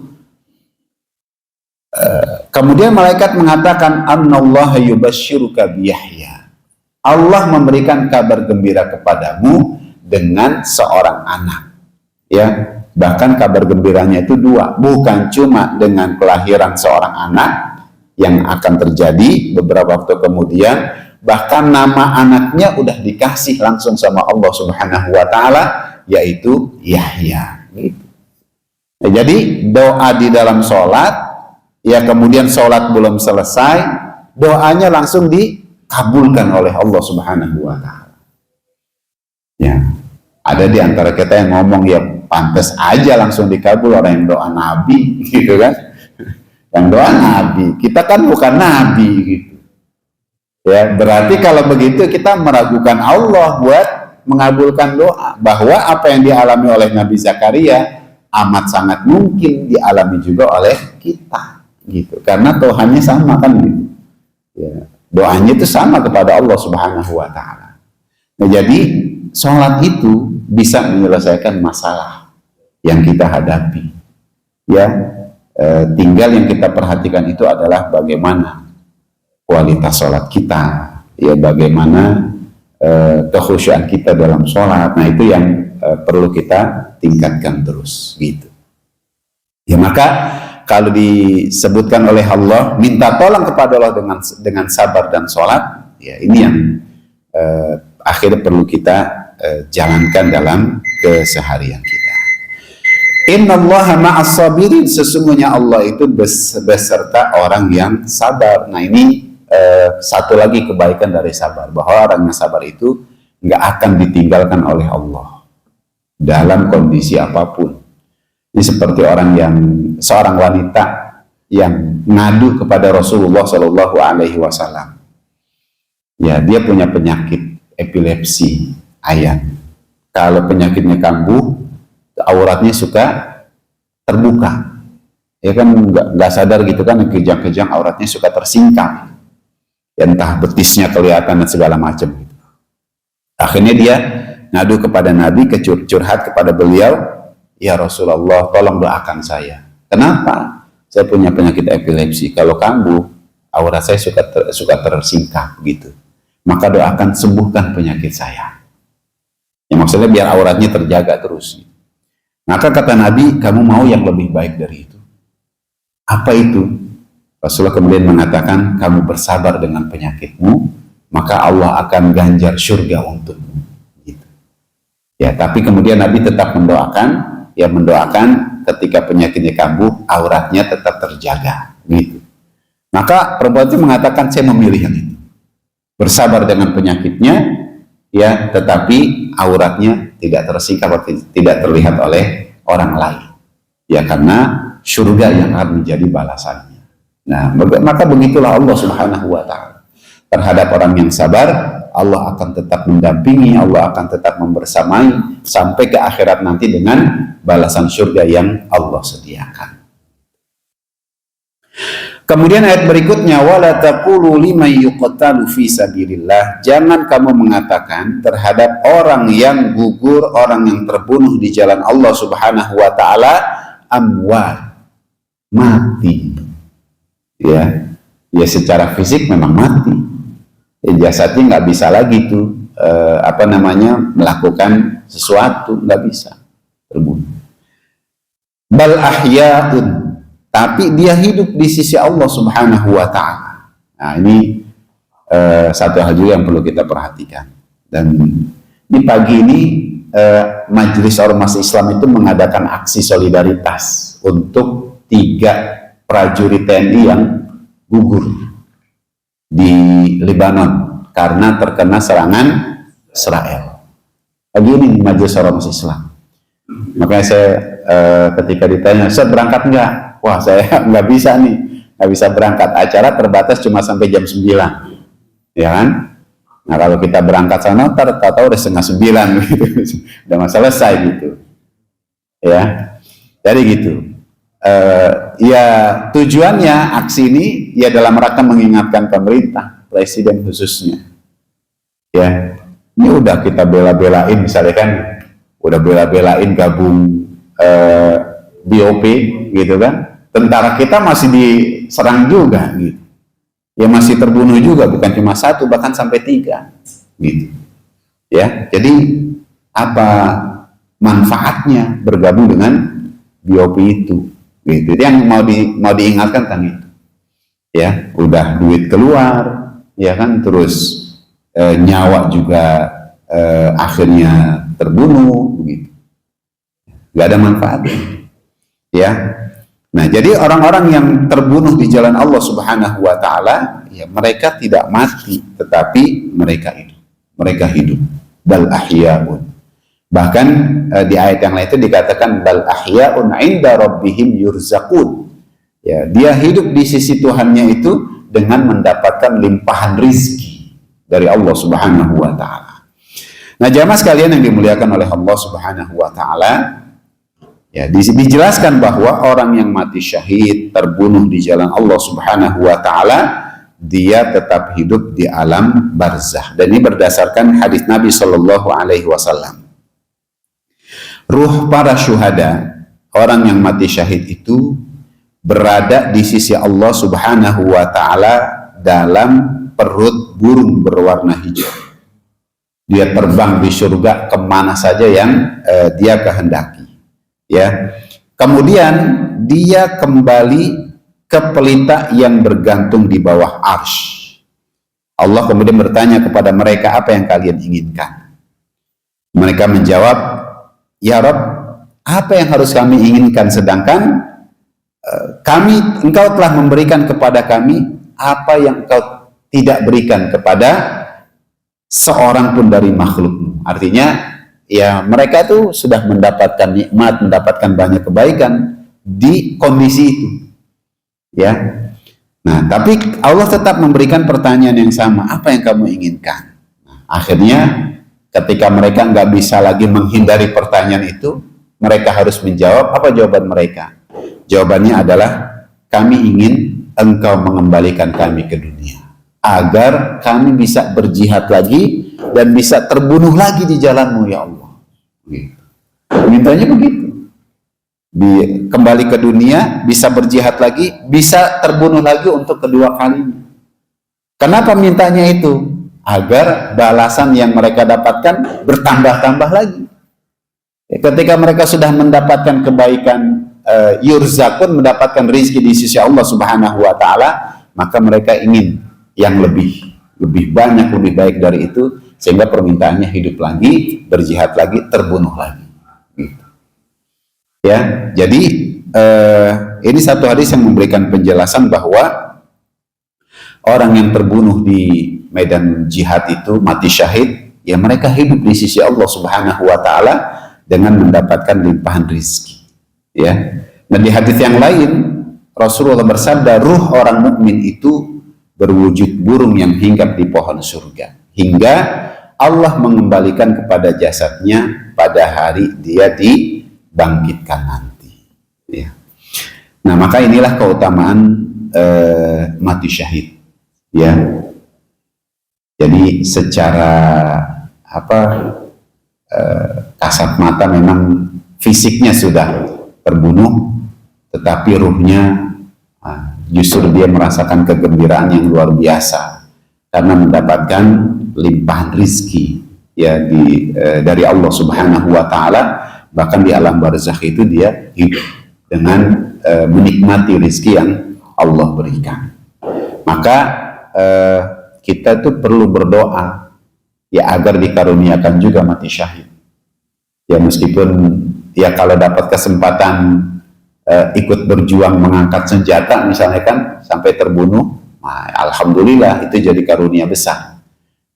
Kemudian malaikat mengatakan annallaha yubashshiruka bi Yahya. Allah memberikan kabar gembira kepadamu dengan seorang anak. Ya, bahkan kabar gembiranya itu 2, bukan cuma dengan kelahiran seorang anak yang akan terjadi beberapa waktu kemudian, bahkan nama anaknya udah dikasih langsung sama Allah Subhanahu wa taala, yaitu Yahya. Gitu. Nah, jadi doa di dalam sholat, ya kemudian sholat belum selesai, doanya langsung dikabulkan oleh Allah Subhanahu wa taala. Ya, ada di antara kita yang ngomong ya pantas aja langsung dikabul, orang yang doa Nabi gitu kan. Yang doa nabi. Kita kan bukan nabi gitu. Ya, berarti kalau begitu kita meragukan Allah buat mengabulkan doa, bahwa apa yang dialami oleh Nabi Zakaria amat sangat mungkin dialami juga oleh kita gitu. Karena Tuhannya sama kan gitu. Ya, doanya itu sama kepada Allah Subhanahu wa taala. Nah, jadi sholat itu bisa menyelesaikan masalah yang kita hadapi. Ya, tinggal yang kita perhatikan itu adalah bagaimana kualitas sholat kita, ya, bagaimana kekhusyuan kita dalam sholat. Nah, itu yang perlu kita tingkatkan terus gitu. Ya, maka kalau disebutkan oleh Allah minta tolong kepada Allah dengan sabar dan sholat, ya ini yang akhirnya perlu kita jalankan dalam keseharian kita. Innallaha ma'as sabirin, sesungguhnya Allah itu beserta orang yang sabar. Nah, ini satu lagi kebaikan dari sabar, bahwa orang yang sabar itu nggak akan ditinggalkan oleh Allah dalam kondisi apapun. Ini seperti seorang wanita yang ngadu kepada Rasulullah Shallallahu Alaihi Wasallam. Ya, dia punya penyakit epilepsi ayan. Kalau penyakitnya kambuh, auratnya suka terbuka. Ya kan, nggak sadar gitu kan, kejang-kejang auratnya suka tersingkap. Ya, entah betisnya kelihatan dan segala macam. Akhirnya dia ngadu kepada Nabi, curhat kepada beliau, ya Rasulullah, tolong doakan saya. Kenapa? Saya punya penyakit epilepsi. Kalau kambuh, aurat saya suka tersingkap gitu. Maka doakan sembuhkan penyakit saya. Ya, maksudnya biar auratnya terjaga terus. Maka kata Nabi, kamu mau yang lebih baik dari itu? Apa itu? Rasulullah kemudian mengatakan, kamu bersabar dengan penyakitmu, maka Allah akan ganjar surga untukmu. Gitu. Ya, tapi kemudian Nabi tetap mendoakan ketika penyakitnya kambuh, auratnya tetap terjaga. Gitu. Maka perempuan itu mengatakan, saya memilih yang itu. Bersabar dengan penyakitnya, ya, tetapi auratnya tidak tersingkap, tidak terlihat oleh orang lain. Ya, karena surga yang akan menjadi balasannya. Nah, maka begitulah Allah Subhanahu wa taala. Terhadap orang yang sabar, Allah akan tetap mendampingi, Allah akan tetap membersamai sampai ke akhirat nanti dengan balasan surga yang Allah sediakan. Kemudian ayat berikutnya, wala taqulu liman yuqtalu fi sabilillah, jangan kamu mengatakan terhadap orang yang gugur, orang yang terbunuh di jalan Allah Subhanahu wa taala, amwat, mati. Ya, secara fisik memang mati. Ya, jasadnya nggak bisa lagi tuh melakukan sesuatu, nggak bisa, terbunuh. Bal ahya'un, tapi dia hidup di sisi Allah Subhanahu wa taala. Nah, ini satu hal juga yang perlu kita perhatikan. Dan di pagi ini Majelis Ormas Islam itu mengadakan aksi solidaritas untuk 3 prajurit TNI yang gugur di Lebanon karena terkena serangan Israel. Pagi ini di Majelis Ormas Islam. Makanya saya ketika ditanya, saya berangkat enggak? Wah, saya nggak bisa nih, nggak bisa berangkat. Acara terbatas cuma sampai jam 9, ya kan? Nah, kalau kita berangkat sana, tahu udah 8:30 gitu, udah masalah selesai gitu, ya. Jadi gitu. Ya, tujuannya aksi ini ya dalam rangka mengingatkan pemerintah, presiden khususnya. Ya, ini udah kita bela-belain, misalnya kan, udah bela-belain gabung BOP gitu kan. Tentara kita masih diserang juga gitu. Ya masih terbunuh juga, bukan cuma 1, bahkan sampai 3 gitu. Ya, jadi apa manfaatnya bergabung dengan BOP itu? Gitu. Itu yang mau diingatkan kan itu. Ya, udah duit keluar, ya kan, terus nyawa juga akhirnya terbunuh begitu. Gak ada manfaatnya. Ya. Nah, jadi orang-orang yang terbunuh di jalan Allah Subhanahu wa taala, ya mereka tidak mati, tetapi mereka hidup. Mereka hidup. Bal ahya'un. Bahkan di ayat yang lain itu dikatakan bal ahya'un 'inda rabbihim yurzaqun. Ya, dia hidup di sisi Tuhannya itu dengan mendapatkan limpahan rizki dari Allah Subhanahu wa taala. Nah, jamaah sekalian yang dimuliakan oleh Allah Subhanahu wa taala, ya, dijelaskan bahwa orang yang mati syahid, terbunuh di jalan Allah Subhanahu wa taala, dia tetap hidup di alam barzakh. Dan ini berdasarkan hadis Nabi sallallahu alaihi wasallam. Ruh para syuhada, orang yang mati syahid itu berada di sisi Allah Subhanahu wa taala dalam perut burung berwarna hijau. Dia terbang di surga kemana saja yang dia kehendaki. Ya. Kemudian dia kembali ke pelita yang bergantung di bawah arsy. Allah kemudian bertanya kepada mereka, apa yang kalian inginkan? Mereka menjawab, ya Rabb, apa yang harus kami inginkan, sedangkan engkau telah memberikan kepada kami apa yang engkau tidak berikan kepada seorang pun dari makhlukmu. Artinya, ya mereka itu sudah mendapatkan nikmat, mendapatkan banyak kebaikan di kondisi itu. Ya, nah tapi Allah tetap memberikan pertanyaan yang sama, apa yang kamu inginkan? Nah, akhirnya ketika mereka nggak bisa lagi menghindari pertanyaan itu, mereka harus menjawab. Apa jawaban mereka? Jawabannya adalah, kami ingin engkau mengembalikan kami ke dunia agar kami bisa berjihad lagi dan bisa terbunuh lagi di jalanmu ya Allah. Mintanya begitu. Kembali ke dunia, bisa berjihad lagi, bisa terbunuh lagi untuk kedua kalinya. Kenapa mintanya itu? Agar balasan yang mereka dapatkan bertambah-tambah lagi. Ketika mereka sudah mendapatkan kebaikan, yurzakun, mendapatkan rizki di sisi Allah Subhanahu wa taala, maka mereka ingin yang lebih banyak, lebih baik dari itu, sehingga permintaannya hidup lagi, berjihad lagi, terbunuh lagi. Gitu. Ya, jadi ini satu hadis yang memberikan penjelasan bahwa orang yang terbunuh di medan jihad itu mati syahid, ya mereka hidup di sisi Allah Subhanahu wa taala dengan mendapatkan limpahan rizki. Ya. Nah, di hadis yang lain Rasulullah bersabda, ruh orang mukmin itu berwujud burung yang hinggap di pohon surga hingga Allah mengembalikan kepada jasadnya pada hari dia dibangkitkan nanti. Ya. Nah, maka inilah keutamaan mati syahid. Ya. Jadi secara kasat mata memang fisiknya sudah terbunuh, tetapi ruhnya justru dia merasakan kegembiraan yang luar biasa karena mendapatkan limpahan rizki ya dari Allah Subhanahu wa taala. Bahkan di alam barzakh itu dia hidup dengan menikmati rizki yang Allah berikan. Maka kita tuh perlu berdoa ya agar dikaruniakan juga mati syahid. Ya meskipun ya kalau dapat kesempatan ikut berjuang mengangkat senjata misalnya kan sampai terbunuh, nah, alhamdulillah itu jadi karunia besar.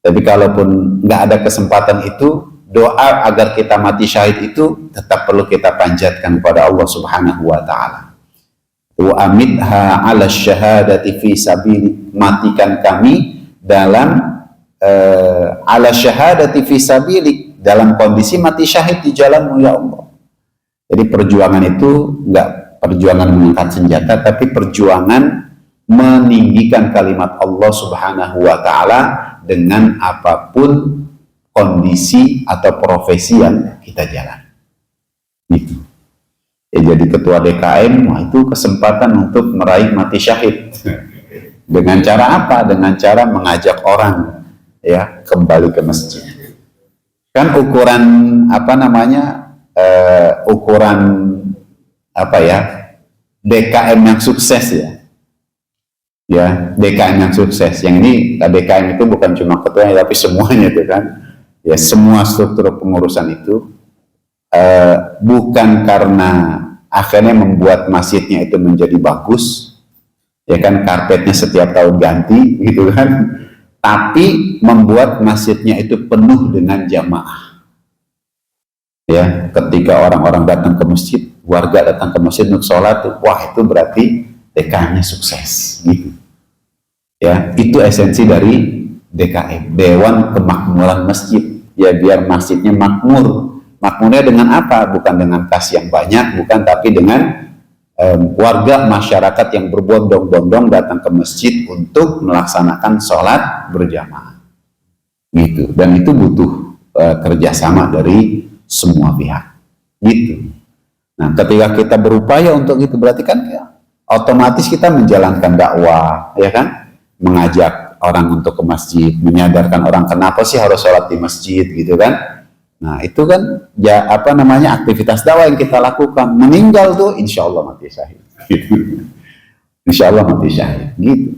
Tapi kalaupun nggak ada kesempatan itu, doa agar kita mati syahid itu tetap perlu kita panjatkan kepada Allah Subhanahu wa taala. Wa amitha 'ala syahadati fi sabili, matikan kami dalam ala syahadati fi sabili, dalam kondisi mati syahid di jalanmu ya Allah. Jadi perjuangan itu enggak perjuangan mengangkat senjata, tapi perjuangan meninggikan kalimat Allah Subhanahu wa taala dengan apapun kondisi atau profesi yang kita jalani. Gitu. Ya, jadi ketua DKM, wah, itu kesempatan untuk meraih mati syahid. Dengan cara apa? Dengan cara mengajak orang ya kembali ke masjid. Kan ukuran ukuran DKM yang sukses ya DKM yang sukses. Yang ini DKM itu bukan cuma ketuanya tapi semuanya itu kan ya, semua struktur pengurusan itu bukan karena akhirnya membuat masjidnya itu menjadi bagus ya kan, karpetnya setiap tahun ganti gitu kan, tapi membuat masjidnya itu penuh dengan jamaah. Ya, ketika orang-orang datang ke masjid, warga datang ke masjid untuk sholat, wah itu berarti DKM-nya sukses gitu. Ya, itu esensi dari DKM, Dewan Kemakmuran Masjid. Ya, biar masjidnya makmur. Makmurnya dengan apa? Bukan dengan kas yang banyak, bukan, tapi dengan warga masyarakat yang berbondong-bondong datang ke masjid untuk melaksanakan sholat berjamaah gitu. Dan itu butuh kerjasama dari semua pihak gitu. Nah, ketika kita berupaya untuk itu, berarti kan ya, otomatis kita menjalankan dakwah, ya kan, mengajak orang untuk ke masjid, menyadarkan orang kenapa sih harus sholat di masjid gitu kan. Nah, itu kan ya apa namanya, aktivitas dakwah yang kita lakukan. Meninggal tuh insya Allah mati syahid gitu. Insya Allah mati syahid gitu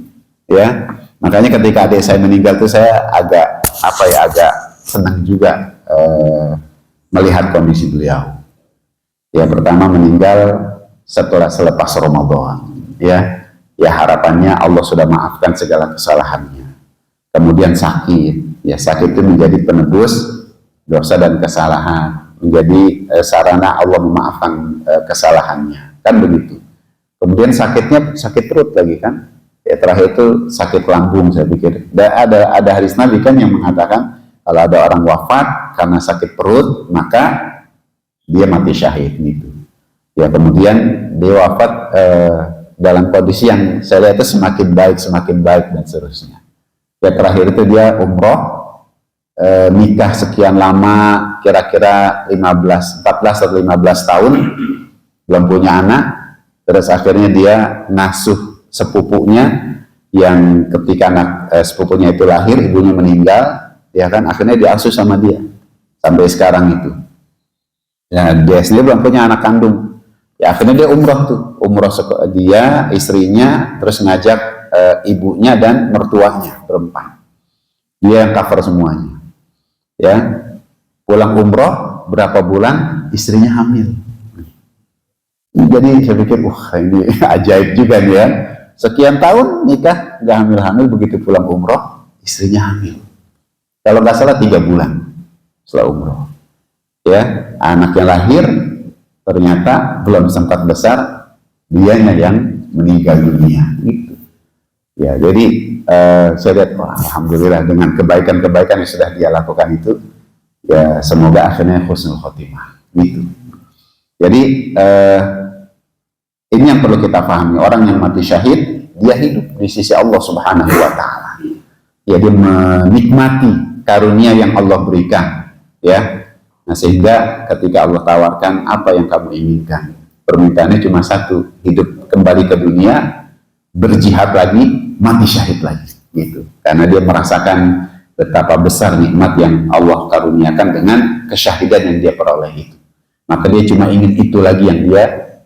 ya. Makanya ketika adik saya meninggal tuh saya agak agak senang juga melihat kondisi beliau. Ya, pertama meninggal setelah selepas Ramadan, ya harapannya Allah sudah maafkan segala kesalahannya. Kemudian sakit, ya sakit itu menjadi penebus dosa dan kesalahan, menjadi sarana Allah memaafkan kesalahannya, kan begitu. Kemudian sakitnya sakit perut lagi kan, ya terakhir itu sakit lambung saya pikir. Dan ada hadis Nabi kan yang mengatakan kalau ada orang wafat karena sakit perut maka dia mati syahid gitu. Ya, kemudian dia wafat dalam kondisi yang saya lihat itu semakin baik dan seterusnya. Ya, terakhir itu dia umroh, nikah sekian lama, kira-kira 14 atau 15 tahun, belum punya anak. Terus akhirnya dia ngasuh sepupunya yang ketika anak sepupunya itu lahir, ibunya meninggal, ya kan, akhirnya diasuh sama dia sampai sekarang itu. Ya, dia sendiri belum punya anak kandung. Ya, akhirnya dia umroh dia, istrinya, terus ngajak ibunya dan mertuanya berempat. Dia yang cover semuanya. Ya, pulang umroh berapa bulan istrinya hamil. Jadi saya pikir, ini ajaib juga nih ya. Sekian tahun nikah nggak hamil-hamil, begitu pulang umroh istrinya hamil. Kalau nggak salah 3 bulan setelah umroh. Ya, anak yang lahir ternyata belum sempat besar, dianya yang meninggal dunia. Gitu. Ya, jadi saya lihat, alhamdulillah dengan kebaikan-kebaikan yang sudah dia lakukan itu, ya semoga akhirnya husnul khotimah. Gitu. Jadi ini yang perlu kita pahami. Orang yang mati syahid, dia hidup di sisi Allah Subhanahu Wa Taala. Ya, dia menikmati karunia yang Allah berikan. Ya, nah sehingga ketika Allah tawarkan apa yang kamu inginkan, permintaannya cuma satu, hidup kembali ke dunia, berjihad lagi, mati syahid lagi, gitu. Karena dia merasakan betapa besar nikmat yang Allah karuniakan dengan kesyahidan yang dia peroleh itu. Maka dia cuma ingin itu lagi yang dia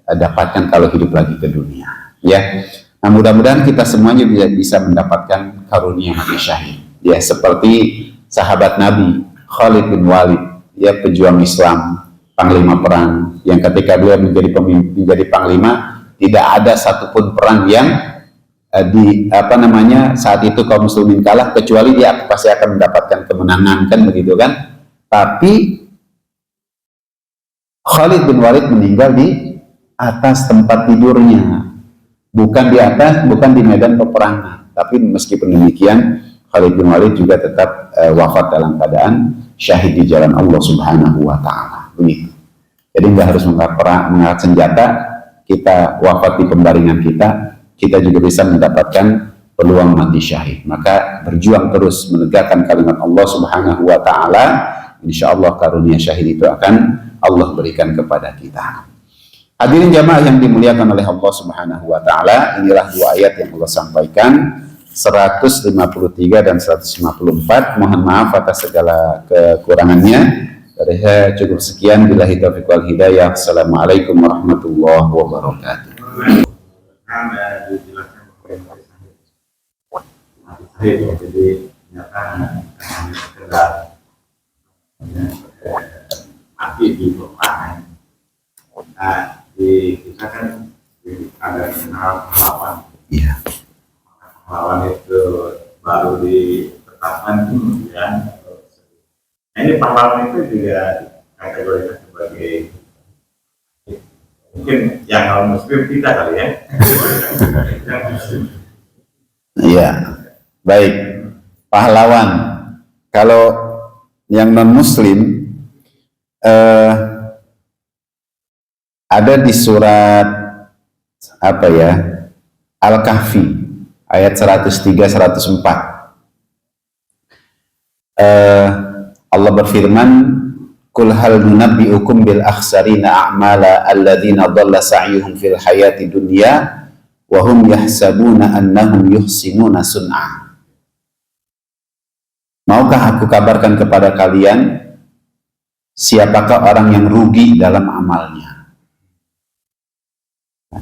dapatkan kalau hidup lagi ke dunia. Ya, nah mudah-mudahan kita semuanya bisa mendapatkan karunia mati syahid. Ya, seperti sahabat Nabi Khalid bin Walid, ya pejuang Islam, panglima perang, yang ketika beliau menjadi panglima, tidak ada satupun perang yang saat itu kaum muslimin kalah, kecuali dia pasti akan mendapatkan kemenangan, kan begitu kan. Tapi Khalid bin Walid meninggal di atas tempat tidurnya, bukan di medan peperangan. Tapi meskipun demikian, Khalid bin Walid juga tetap wafat dalam keadaan syahid di jalan Allah Subhanahu Wa Taala. Begitu. Jadi nggak harus mengangkat senjata, kita wafat di pembaringan kita juga bisa mendapatkan peluang mati syahid. Maka berjuang terus menegakkan kalimat Allah Subhanahu Wa Taala. Insya Allah karunia syahid itu akan Allah berikan kepada kita. Hadirin jamaah yang dimuliakan oleh Allah Subhanahu Wa Taala, inilah 2 ayat yang Allah sampaikan, 153 dan 154. Mohon maaf atas segala kekurangannya. Dari saya cukup sekian. Billahi taufiq wal hidayah. Assalamualaikum warahmatullahi wabarakatuh. Jadi ternyata sekedar mati di peperangan. Nah, kita kan ada kenal pahlawan. Iya. Pahlawan itu baru ditetapkan kemudian. Nah, ini pahlawan itu juga kategorikan sebagai Mungkin yang non muslim kita kali ya. Yang muslim. Iya, baik. Pahlawan. Kalau yang non Muslim ada di surat apa ya? Al-Kahfi ayat 103-104. Allah berfirman, "Qul hal nunabbi'ukum bil akhsarina a'mala alladzina dhalla sa'yuhum fil hayati dunya wa hum yahsabuna annahum yuhsinuna sun'a." Maukah aku kabarkan kepada kalian siapakah orang yang rugi dalam amalnya?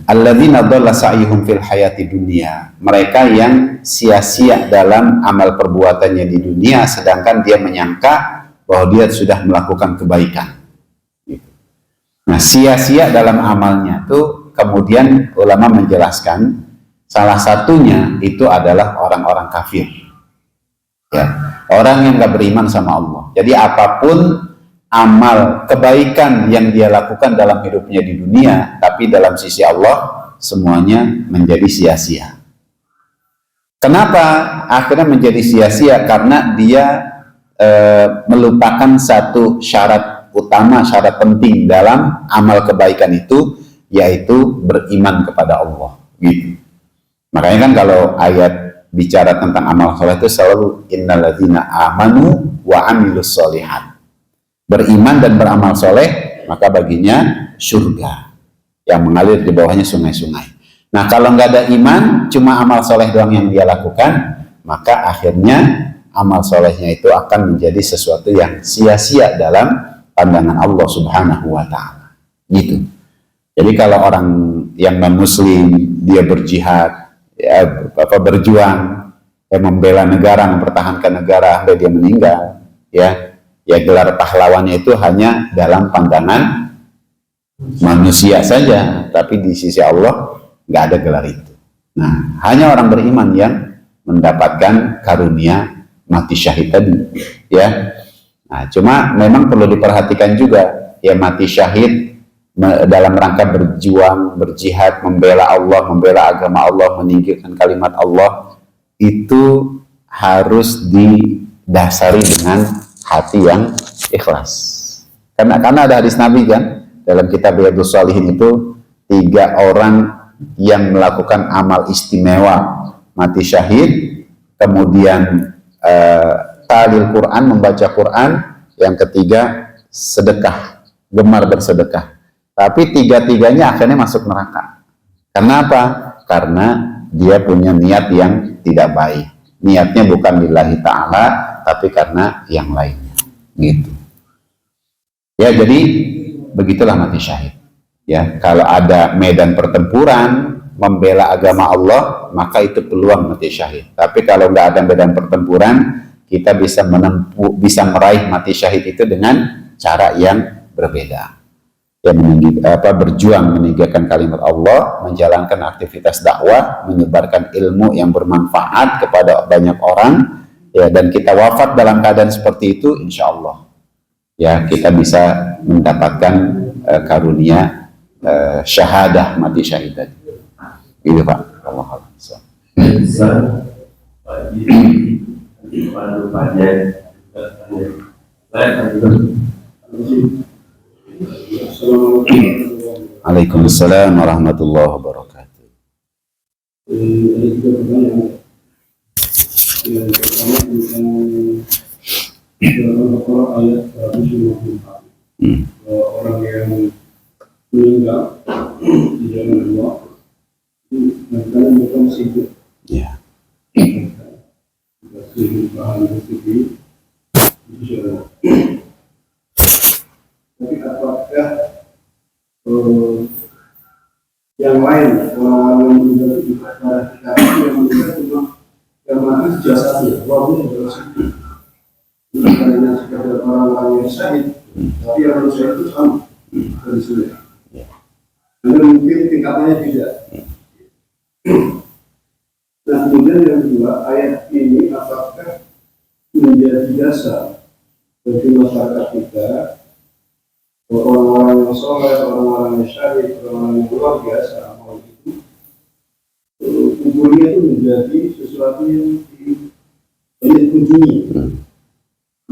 Alladzina dhalla sa'yuhum fil hayati dunya, mereka yang sia-sia dalam amal perbuatannya di dunia sedangkan dia menyangka bahwa dia sudah melakukan kebaikan. Nah, sia-sia dalam amalnya itu kemudian ulama menjelaskan salah satunya itu adalah orang-orang kafir. Ya, orang yang nggak beriman sama Allah. Jadi apapun amal kebaikan yang dia lakukan dalam hidupnya di dunia, tapi dalam sisi Allah semuanya menjadi sia-sia. Kenapa akhirnya menjadi sia-sia? Karena dia melupakan satu syarat utama, syarat penting dalam amal kebaikan itu, yaitu beriman kepada Allah. Gitu. Makanya kan kalau ayat bicara tentang amal soleh itu selalu innalladzina amanu wa amilus solihat. Beriman dan beramal soleh, maka baginya surga yang mengalir di bawahnya sungai-sungai. Nah, kalau nggak ada iman, cuma amal soleh doang yang dia lakukan, maka akhirnya amal solehnya itu akan menjadi sesuatu yang sia-sia dalam pandangan Allah Subhanahu wa Ta'ala. Gitu. Jadi kalau orang yang non-muslim dia berjihad, ya, berjuang, ya, membela negara, mempertahankan negara sampai dia meninggal, ya gelar pahlawannya itu hanya dalam pandangan manusia saja, tapi di sisi Allah nggak ada gelar itu. Nah, hanya orang beriman yang mendapatkan karunia mati syahid tadi, ya. Nah, cuma memang perlu diperhatikan juga, ya, mati syahid dalam rangka berjuang, berjihad, membela Allah, membela agama Allah, meninggikan kalimat Allah, itu harus didasari dengan hati yang ikhlas. Karena ada hadis Nabi kan, dalam kitab Riyadhus Shalihin itu 3 orang yang melakukan amal istimewa, mati syahid, kemudian ta'lil Quran, membaca Quran, yang ketiga sedekah, gemar bersedekah. Tapi 3-tiganya akhirnya masuk neraka. Kenapa? Karena dia punya niat yang tidak baik. Niatnya bukan lillahi ta'ala, tapi karena yang lainnya. Gitu. Ya, jadi begitulah mati syahid. Ya, kalau ada medan pertempuran membela agama Allah, maka itu peluang mati syahid. Tapi kalau nggak ada medan pertempuran, kita bisa meraih mati syahid itu dengan cara yang berbeda. Ya, berjuang meninggikan kalimat Allah, menjalankan aktivitas dakwah, menyebarkan ilmu yang bermanfaat kepada banyak orang, ya, dan kita wafat dalam keadaan seperti itu, insya Allah, ya, kita bisa mendapatkan karunia syahadah mati syahid tadi. Gitu Pak. Allah Waalaikumsalam warahmatullahi wabarakatuh. Yang pertama tentang ayat 154. Orang yang meninggal di jalan Allah mereka bukan hidup. Ya. Bahan rezeki itu. Tapi apakah yang lain orang-orang yang meninggal itu yang meninggal cuma yang mati jasadnya, walaupun adalah sakit. Bukan hanya sekadar orang-orang yang sakit, tapi yang manusia itu sama dari sini. Hanya mungkin tingkatannya tidak. Nah, kemudian yang kedua, ayat ini apakah menjadi dasar bagi masyarakat kita orang-orang yang soleh, orang-orang yang syahid, orang-orang yang luar biasa amal itu, kuburnya itu menjadi sesuatu yang dikunjungi,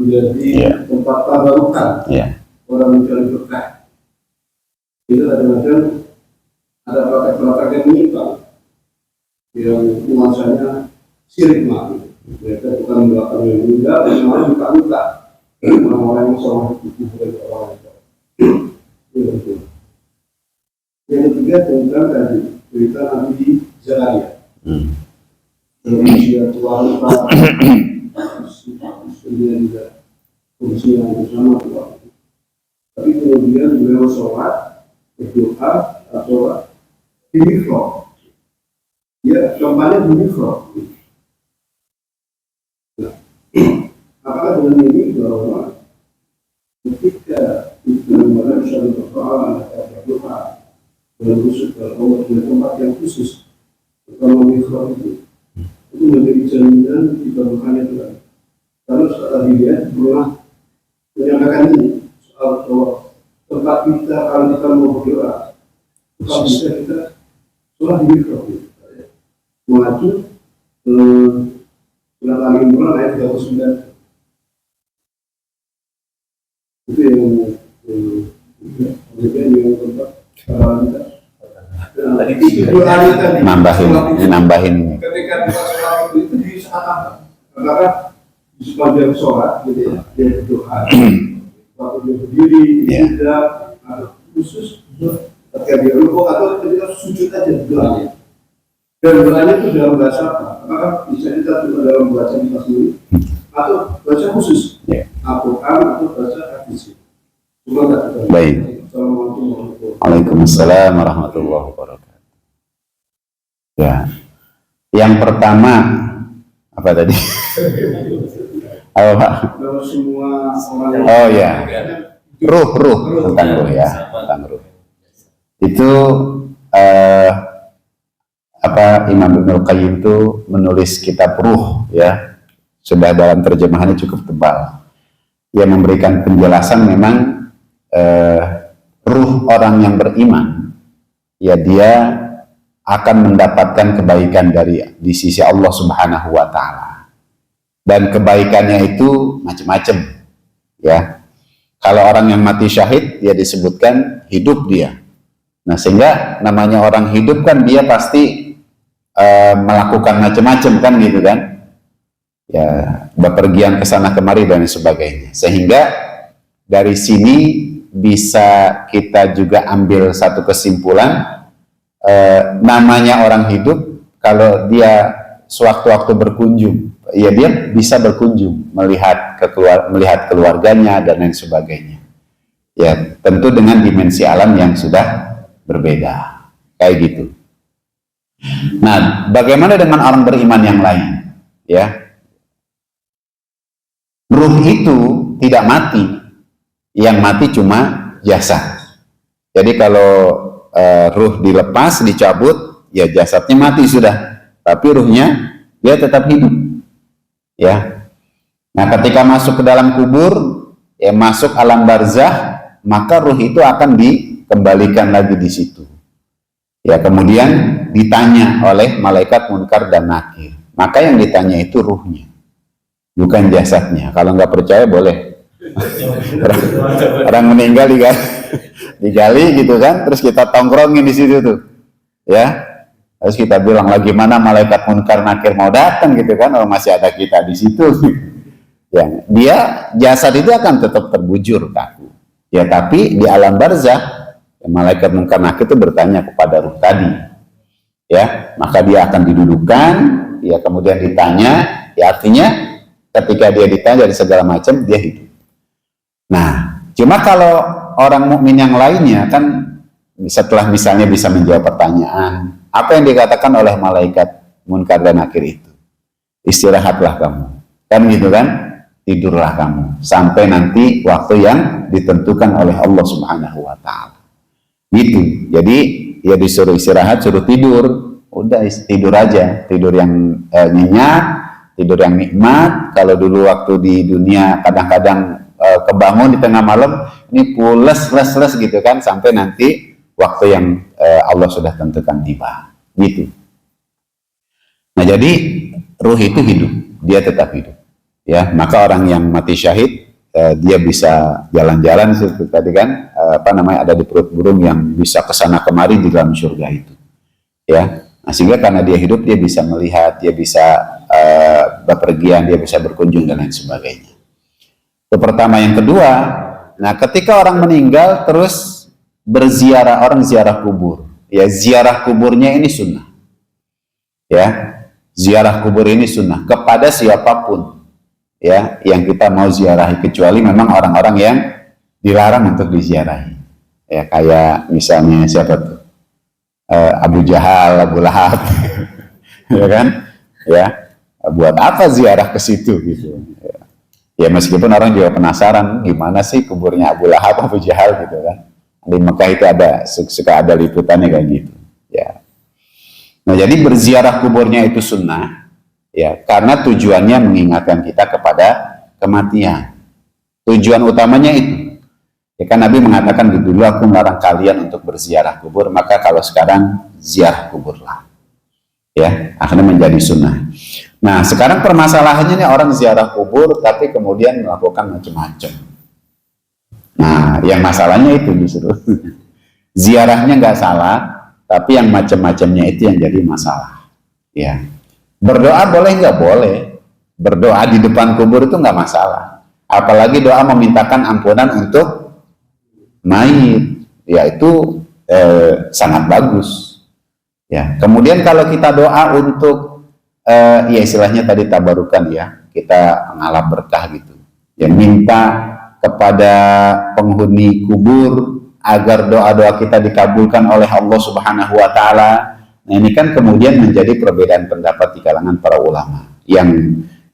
menjadi tempat tabarukan orang mencari berkah. Itu kadang-kadang ada praktek-praktek yang menyimpang, yang nuansanya syirik mati. Mereka bukan melakukan yang meninggal, dan malah buka-buka orang-orang yang soleh itu bukan orang yang yang ketiga tentang tadi cerita Nabi Zakaria. Manusia tua lupa, dia juga fungsi yang bersama tua. Tapi kemudian beliau sholat, berdoa, atau di mihrab. Ya, contohnya di mihrab. Nah, apakah dengan ini bahwa ketika itu mana bisa berdoa, berdoa dan khusus kalau Allah punya tempat yang khusus terutama mihrab itu menjadi jaminan dibangunkannya Tuhan. Karena setelah dilihat pernah menyampaikan ini soal bahwa tempat kita kalau kita mau berdoa, tempat kita sholat di mihrab, mengacu surat Al-Imran ayat 39. Itu yang tempat nambahin ketika kita sholat itu di saat apa? Karena di sepanjang sholat gitu ya, dia berdoa waktu dia berdiri, tidak ada khusus ketika dia rukuk atau ketika sujud aja doanya. Dan doanya itu dalam bahasa apa? Apakah bisa kita juga dalam bahasa kita sendiri atau bahasa khusus? Al-Quran atau bahasa hadis? Baik. Waalaikumsalam warahmatullahi wabarakatuh. Ya, yang pertama apa tadi? Oh ya, ruh tentang ruh ya, tentang ruh. Itu Imam Ibnul Qayyim itu menulis kitab Ruh ya, sudah dalam terjemahannya cukup tebal. Ia memberikan penjelasan memang ruh orang yang beriman ya dia akan mendapatkan kebaikan di sisi Allah Subhanahu wa taala. Dan kebaikannya itu macam-macam ya. Kalau orang yang mati syahid ya disebutkan hidup dia. Nah, sehingga namanya orang hidup kan dia pasti melakukan macam-macam kan gitu kan. Ya, bepergian ke sana kemari dan sebagainya. Sehingga dari sini bisa kita juga ambil satu kesimpulan, namanya orang hidup kalau dia sewaktu-waktu berkunjung, ya dia bisa berkunjung, melihat keluarganya dan lain sebagainya. Ya, tentu dengan dimensi alam yang sudah berbeda, kayak gitu. Nah, bagaimana dengan orang beriman yang lain? Ya, ruh itu tidak mati. Yang mati cuma jasad. Jadi kalau ruh dilepas, dicabut, ya jasadnya mati sudah. Tapi ruhnya dia tetap hidup. Ya. Nah, ketika masuk ke dalam kubur, ya masuk alam barzah, maka ruh itu akan dikembalikan lagi di situ. Ya, kemudian ditanya oleh malaikat Munkar dan Nakir. Maka yang ditanya itu ruhnya, bukan jasadnya. Kalau nggak percaya boleh. Orang meninggal digali gitu kan, terus kita tongkrongin di situ tuh, ya. Terus kita bilang lagi mana malaikat Munkar Nakir mau datang gitu kan, kalau masih ada kita di situ. Ya, dia jasad itu akan tetap terbujur kaku. Ya, tapi di alam barzah, ya, malaikat Munkar Nakir itu bertanya kepada ruh tadi. Ya, maka dia akan didudukkan, ya kemudian ditanya, ya artinya ketika dia ditanya dari segala macam dia hidup. Nah, cuma kalau orang mukmin yang lainnya kan setelah misalnya bisa menjawab pertanyaan, apa yang dikatakan oleh malaikat Munkar dan Nakir itu? Istirahatlah kamu. Kan gitu kan? Tidurlah kamu sampai nanti waktu yang ditentukan oleh Allah Subhanahu wa taala. Gitu. Jadi ya disuruh istirahat, suruh tidur. Udah tidur aja, tidur yang nyenyak, tidur yang nikmat. Kalau dulu waktu di dunia kadang-kadang kebangun di tengah malam, ini pules gitu kan, sampai nanti waktu yang Allah sudah tentukan tiba, gitu. Nah, jadi ruh itu hidup, dia tetap hidup, ya. Maka orang yang mati syahid, dia bisa jalan-jalan seperti tadi kan, ada di perut burung yang bisa kesana kemari di dalam surga itu, ya. Nah, sehingga karena dia hidup, dia bisa melihat, dia bisa bepergian, dia bisa berkunjung dan lain sebagainya. Itu pertama. Yang kedua, nah ketika orang meninggal terus berziarah, orang ziarah kubur, ya, ziarah kuburnya ini sunnah, ya, ziarah kubur ini sunnah kepada siapapun, ya, yang kita mau ziarahi, kecuali memang orang-orang yang dilarang untuk diziarahi, ya, kayak misalnya siapa tuh, Abu Jahal, Abu Lahab, ya kan, ya, buat apa ziarah ke situ gitu, ya, meskipun orang juga penasaran gimana sih kuburnya Abu Lahab, Abu Jahal gitu kan, di Mekah itu suka ada liputannya kayak gitu, ya. Nah, jadi berziarah kuburnya itu sunnah, ya, karena tujuannya mengingatkan kita kepada kematian. Tujuan utamanya itu. Ya kan Nabi mengatakan, dulu aku melarang kalian untuk berziarah kubur, maka kalau sekarang ziarah kuburlah. Ya, akhirnya menjadi sunnah. Nah, sekarang permasalahannya nih, orang ziarah kubur tapi kemudian melakukan macam-macam. Nah, yang masalahnya itu justru ziarahnya nggak salah, tapi yang macam-macamnya itu yang jadi masalah. Ya, berdoa boleh nggak? Boleh. Berdoa di depan kubur itu nggak masalah. Apalagi doa memintakan ampunan untuk mayit, ya itu sangat bagus. Ya, kemudian kalau kita doa untuk ya istilahnya tadi tabarukan, ya, kita ngalap berkah gitu, ya, minta kepada penghuni kubur agar doa-doa kita dikabulkan oleh Allah Subhanahu wa Ta'ala. Nah, ini kan kemudian menjadi perbedaan pendapat di kalangan para ulama.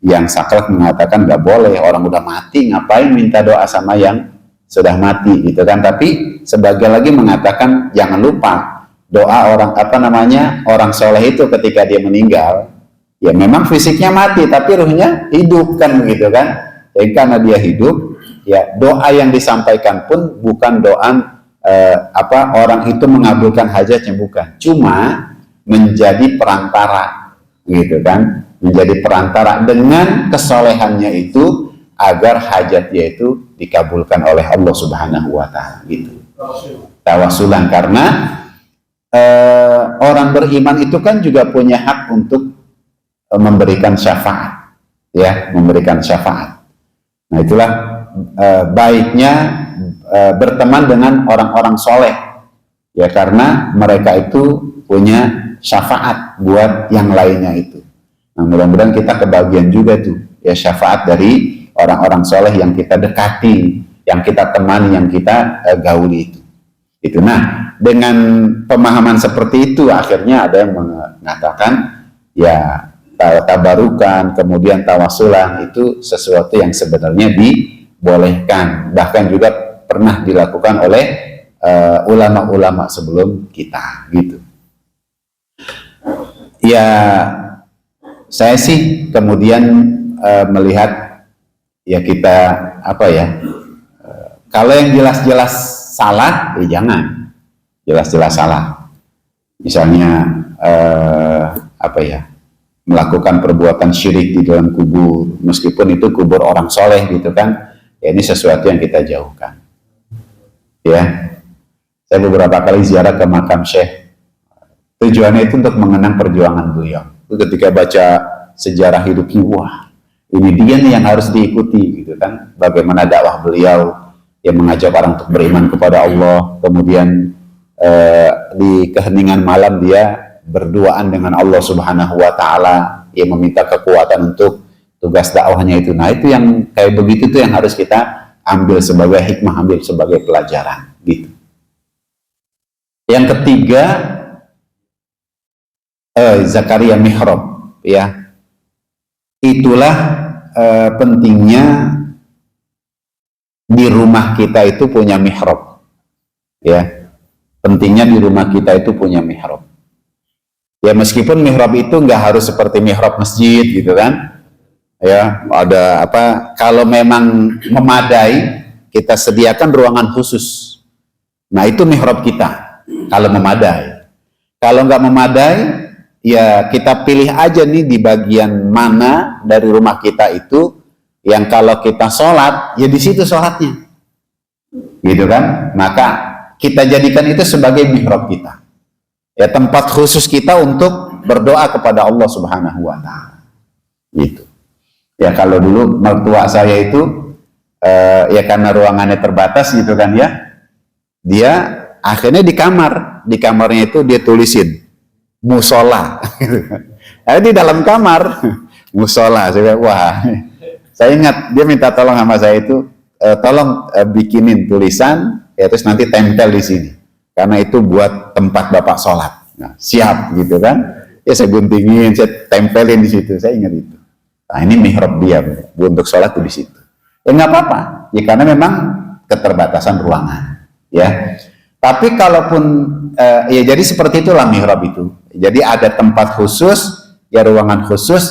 Yang saklek mengatakan nggak boleh, orang udah mati ngapain minta doa sama yang sudah mati gitu kan. Tapi sebagian lagi mengatakan jangan lupa doa orang soleh itu ketika dia meninggal, ya memang fisiknya mati tapi ruhnya hidup kan gitu kan. Jadi karena dia hidup, ya doa yang disampaikan pun bukan doa orang itu mengabulkan hajatnya, bukan, cuma menjadi perantara gitu kan, menjadi perantara dengan kesolehannya itu agar hajatnya itu dikabulkan oleh Allah Subhanahu wa Ta'ala gitu. Tawasulan, karena orang beriman itu kan juga punya hak untuk memberikan syafaat, ya, memberikan syafaat. Nah, itulah baiknya berteman dengan orang-orang soleh, ya, karena mereka itu punya syafaat buat yang lainnya itu. Nah, mudah-mudahan kita kebagian juga tuh, ya, syafaat dari orang-orang soleh yang kita dekati, yang kita temani, yang kita gauli itu. Itu. Nah, dengan pemahaman seperti itu akhirnya ada yang mengatakan, ya, tabarukan kemudian tawasulan itu sesuatu yang sebenarnya dibolehkan, bahkan juga pernah dilakukan oleh ulama-ulama sebelum kita gitu. Ya, saya sih kemudian melihat, ya, kita kalau yang jelas-jelas salah, ya jangan jelas-jelas salah. Misalnya melakukan perbuatan syirik di dalam kubur, meskipun itu kubur orang soleh gitu kan, ya ini sesuatu yang kita jauhkan. Ya, saya beberapa kali ziarah ke makam Syekh. Tujuannya itu untuk mengenang perjuangan beliau. Ketika baca sejarah hidupnya, wah, ini dia nih yang harus diikuti gitu kan. Bagaimana dakwah beliau yang mengajak orang untuk beriman kepada Allah, kemudian di keheningan malam dia berduaan dengan Allah Subhanahu wa Ta'ala, yang meminta kekuatan untuk tugas dakwahnya itu. Nah, itu yang kayak begitu tuh yang harus kita ambil sebagai hikmah, ambil sebagai pelajaran gitu. Yang ketiga, Zakaria Mihrab, ya, itulah pentingnya di rumah kita itu punya mihrab, ya, pentingnya di rumah kita itu punya mihrab. Ya, meskipun mihrab itu nggak harus seperti mihrab masjid gitu kan, Ya, ada apa? Kalau memang memadai, kita sediakan ruangan khusus. Nah, itu mihrab kita. Kalau memadai. Kalau nggak memadai, ya kita pilih aja nih di bagian mana dari rumah kita itu yang kalau kita sholat, ya di situ sholatnya. Gitu kan? Maka kita jadikan itu sebagai mihrab kita. Ya, tempat khusus kita untuk berdoa kepada Allah Subhanahu wa taala. Gitu. Ya, kalau dulu mertua saya itu ya karena ruangannya terbatas gitu kan ya, dia akhirnya di kamarnya itu dia tulisin musola. Di dalam kamar musola. Saya bilang, wah, saya ingat dia minta tolong sama saya itu, tolong bikinin tulisan, ya terus nanti tempel di sini, karena itu buat tempat bapak sholat. Nah, siap gitu kan? Ya saya guntingin, saya tempelin di situ. Saya ingat itu. Nah, ini mihrab dia, Bu, untuk sholat itu di situ. Ya nggak apa-apa, ya karena memang keterbatasan ruangan, ya. Tapi kalaupun ya jadi seperti itulah mihrab itu. Jadi ada tempat khusus, ya ruangan khusus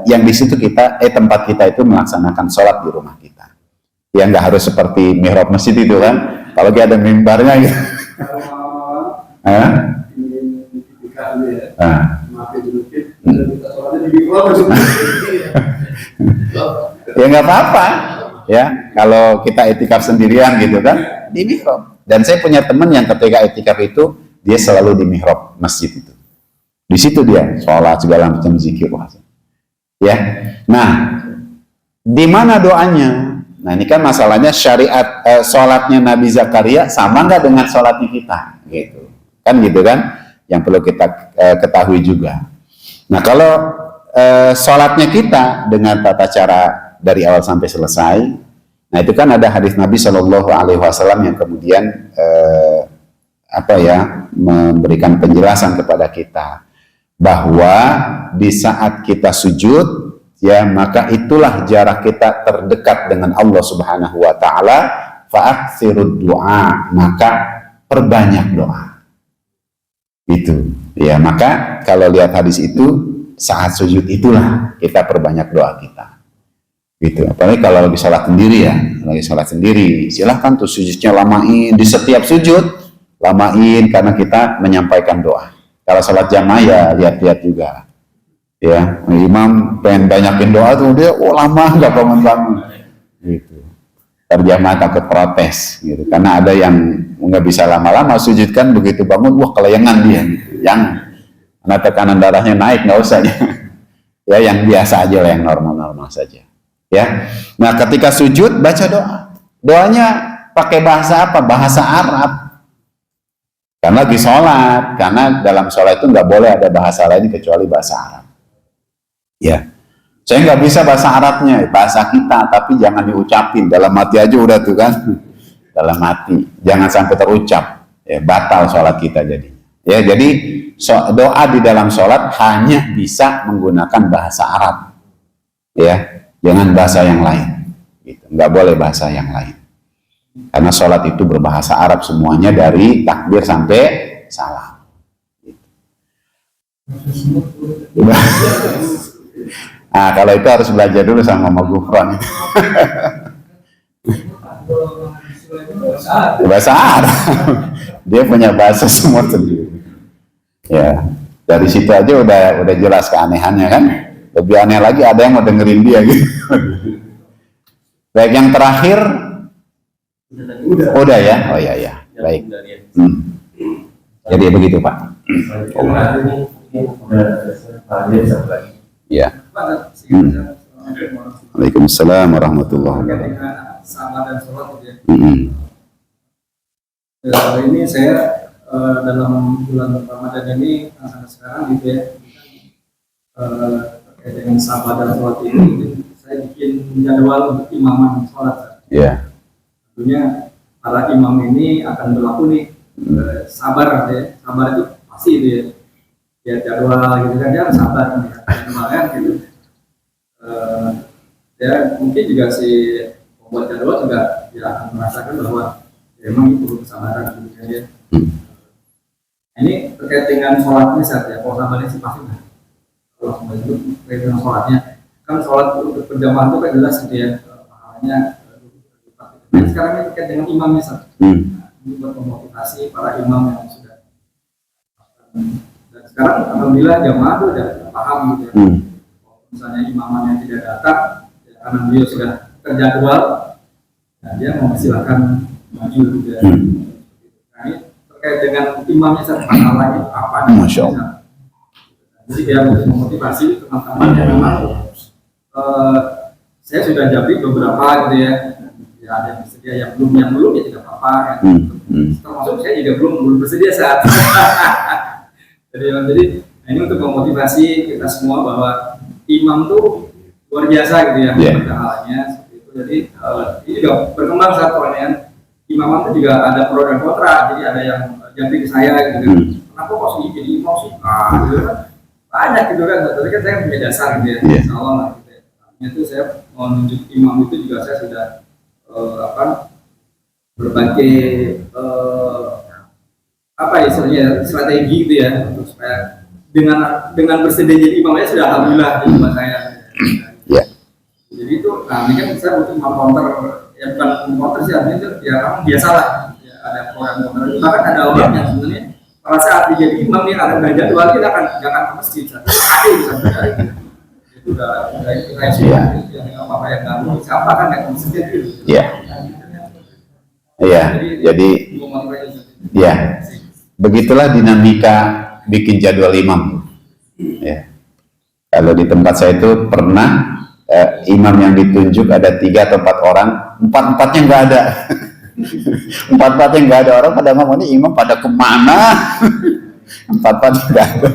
yang di situ kita, tempat kita itu melaksanakan sholat di rumah kita. Ya nggak harus seperti mihrab masjid itu kan. Kalau dia ada mimbarnya gitu. Ya nggak apa-apa ya kalau kita etikaf sendirian gitu kan di mihrab. Dan saya punya teman yang ketika etikaf itu dia selalu di mihrab masjid itu, di situ dia sholat segala macam zikir ya. Nah, di mana doanya? Nah, ini kan masalahnya syariat sholatnya Nabi Zakaria sama nggak dengan sholatnya kita gitu kan, gitu kan, yang perlu kita ketahui juga. Nah, kalau sholatnya kita dengan tata cara dari awal sampai selesai, nah itu kan ada hadis Nabi Shallallahu Alaihi Wasallam yang kemudian memberikan penjelasan kepada kita bahwa di saat kita sujud, ya maka itulah jarak kita terdekat dengan Allah Subhanahu Wa Taala. Fa'aktsirud du'a, maka perbanyak doa. Itu, ya maka kalau lihat hadis itu, saat sujud itulah kita perbanyak doa kita. Gitu. Apalagi kalau lagi sholat sendiri ya, silahkan tuh sujudnya lamain, di setiap sujud lamain karena kita menyampaikan doa. Kalau sholat jamaah ya lihat-lihat juga, ya imam pengen banyakin doa tuh dia lama nggak bangun-bangun, gitu. Terjamaah takut protes, gitu. Karena ada yang nggak bisa lama-lama sujud kan begitu bangun, wah kelayangan dia, gitu. Jangan, karena tekanan darahnya naik, nggak usah ya yang biasa aja lah, yang normal-normal saja. Ya, nah ketika sujud baca doa, doanya pakai bahasa apa? Bahasa Arab. Karena lagi sholat, karena dalam sholat itu nggak boleh ada bahasa lain kecuali bahasa Arab. Ya, saya nggak bisa bahasa Arabnya, bahasa kita, tapi jangan diucapin, dalam hati aja udah tuh kan, dalam hati, jangan sampai terucap, ya batal sholat kita jadi. Ya, jadi doa di dalam sholat hanya bisa menggunakan bahasa Arab, ya. Jangan bahasa yang lain, gitu. Nggak boleh bahasa yang lain. Karena sholat itu berbahasa Arab semuanya dari takbir sampai salam. Gitu. Nah, kalau itu harus belajar dulu sama Mama Gufron. Bahasa Arab. Dia punya bahasa semua sendiri. Ya, dari situ aja udah jelas keanehannya kan. Lebih aneh lagi ada yang mau dengerin dia gitu. Baik, yang terakhir udah ya. Oh ya. Baik. Jadi begitu, Pak. Ya. Waalaikumsalam warahmatullahi wabarakatuh. Ini saya dalam bulan Ramadan ini sekarang gitu ya, dengan sahabat dan sholat ini, saya bikin jadwal untuk imaman sholat. Ya. Tentunya para imam ini akan berlaku nih sabar ya, sabar itu pasti itu ya. Ya jadwal gitu kan, ya sabar nih, jadwal kan gitu. Ya mungkin juga si pembuat jadwal juga ya akan merasakan bahwa ya, memang itu kesabaran gitu kan ya. Ini terkait dengan sholatnya saat ya, kalau sabarnya sih pasti nggak. Kalau itu terkait dengan sholatnya, kan sholat untuk berjamaah itu kan jelas gitu ya, pahalanya. Nah, sekarang ini terkait dengan imamnya, Sir. Ini buat memotivasi para imam yang sudah. Dan sekarang alhamdulillah jamaah itu udah paham gitu ya. Misalnya imaman yang tidak datang, ya, karena beliau sudah terjadwal, nah, dia mempersilahkan maju gitu ya. Nah, ini terkait dengan imamnya, Sir, pahalanya apa? Masya Allah. Jadi dia memotivasi teman-teman yang memang saya sudah jadi beberapa gitu ya. Ya ada yang bersedia, yang belum ya tidak apa-apa ya. Termasuk saya juga belum bersedia saat jadi nah ini untuk memotivasi kita semua bahwa imam tuh luar biasa gitu ya, halnya seperti itu. Jadi ini juga berkembang satu ya, imam itu juga ada pro dan kontra. Jadi ada yang jadi ke saya gitu kan, kenapa kok sih jadi imam sih, gitu kan banyak gitu kan. Tapi kan saya punya dasar gitu ya, insya Allah lah gitu ya. Itu saya mau nunjuk imam itu juga saya sudah berbagai istilahnya strategi gitu ya, untuk supaya dengan bersedia jadi imamnya sudah alhamdulillah di rumah saya. Jadi itu, nah ini kan saya butuh counter, ya bukan counter sih, artinya itu ya kamu biasalah ya, ada program counter itu. Bahkan ada orang yang sebenarnya pada saat dia jadi imam nih ada belajar dua kita akan ke masjid, itu udah yang apa yang nggak siapa kan yang masjid gitu. Jadi ya begitulah dinamika bikin jadwal imam. Ya. Kalau di tempat saya itu pernah imam yang ditunjuk ada 3 atau 4 orang, 4-4-nya nggak ada. 4-4-nya nggak ada, orang pada ngomong ini imam pada kemana? 4-4-nya nggak ada.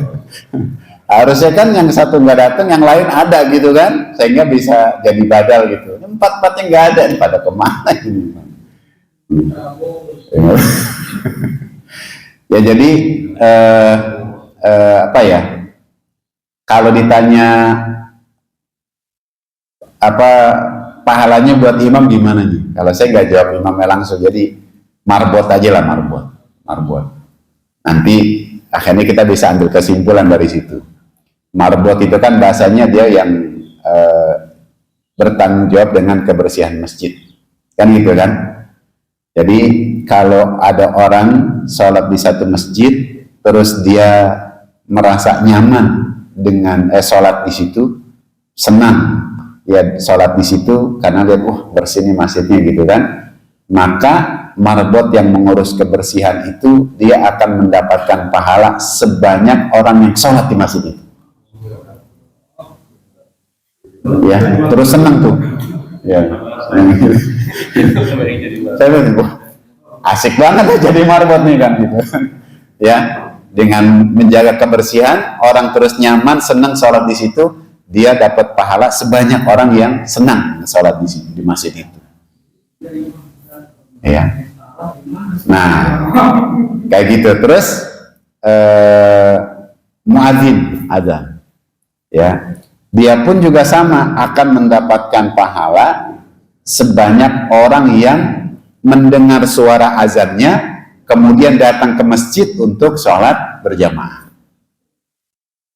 Harusnya kan yang satu nggak datang, yang lain ada gitu kan, sehingga bisa jadi badal gitu. 4-4-nya nggak ada, pada kemana ini? Ya jadi kalau ditanya apa pahalanya buat imam gimana nih? Kalau saya nggak jawab imamnya langsung, jadi marbot aja lah, marbot. Nanti akhirnya kita bisa ambil kesimpulan dari situ. Marbot itu kan bahasanya dia yang bertanggung jawab dengan kebersihan masjid, kan gitu kan? Jadi kalau ada orang sholat di satu masjid, terus dia merasa nyaman dengan sholat di situ, senang ya sholat di situ karena lihat bersih nih masjidnya gitu kan, maka marbot yang mengurus kebersihan itu dia akan mendapatkan pahala sebanyak orang yang sholat di masjid itu. Ya, terus senang tuh. Ya. Saya bilang, asik banget ya jadi marbot nih kan gitu. Ya, dengan menjaga kebersihan, orang terus nyaman, senang sholat di situ, dia dapat pahala sebanyak orang yang senang sholat di masjid itu. Ya. Nah, kayak gitu. Terus muadzin azan, ya, dia pun juga sama akan mendapatkan pahala sebanyak orang yang mendengar suara azannya kemudian datang ke masjid untuk sholat berjamaah.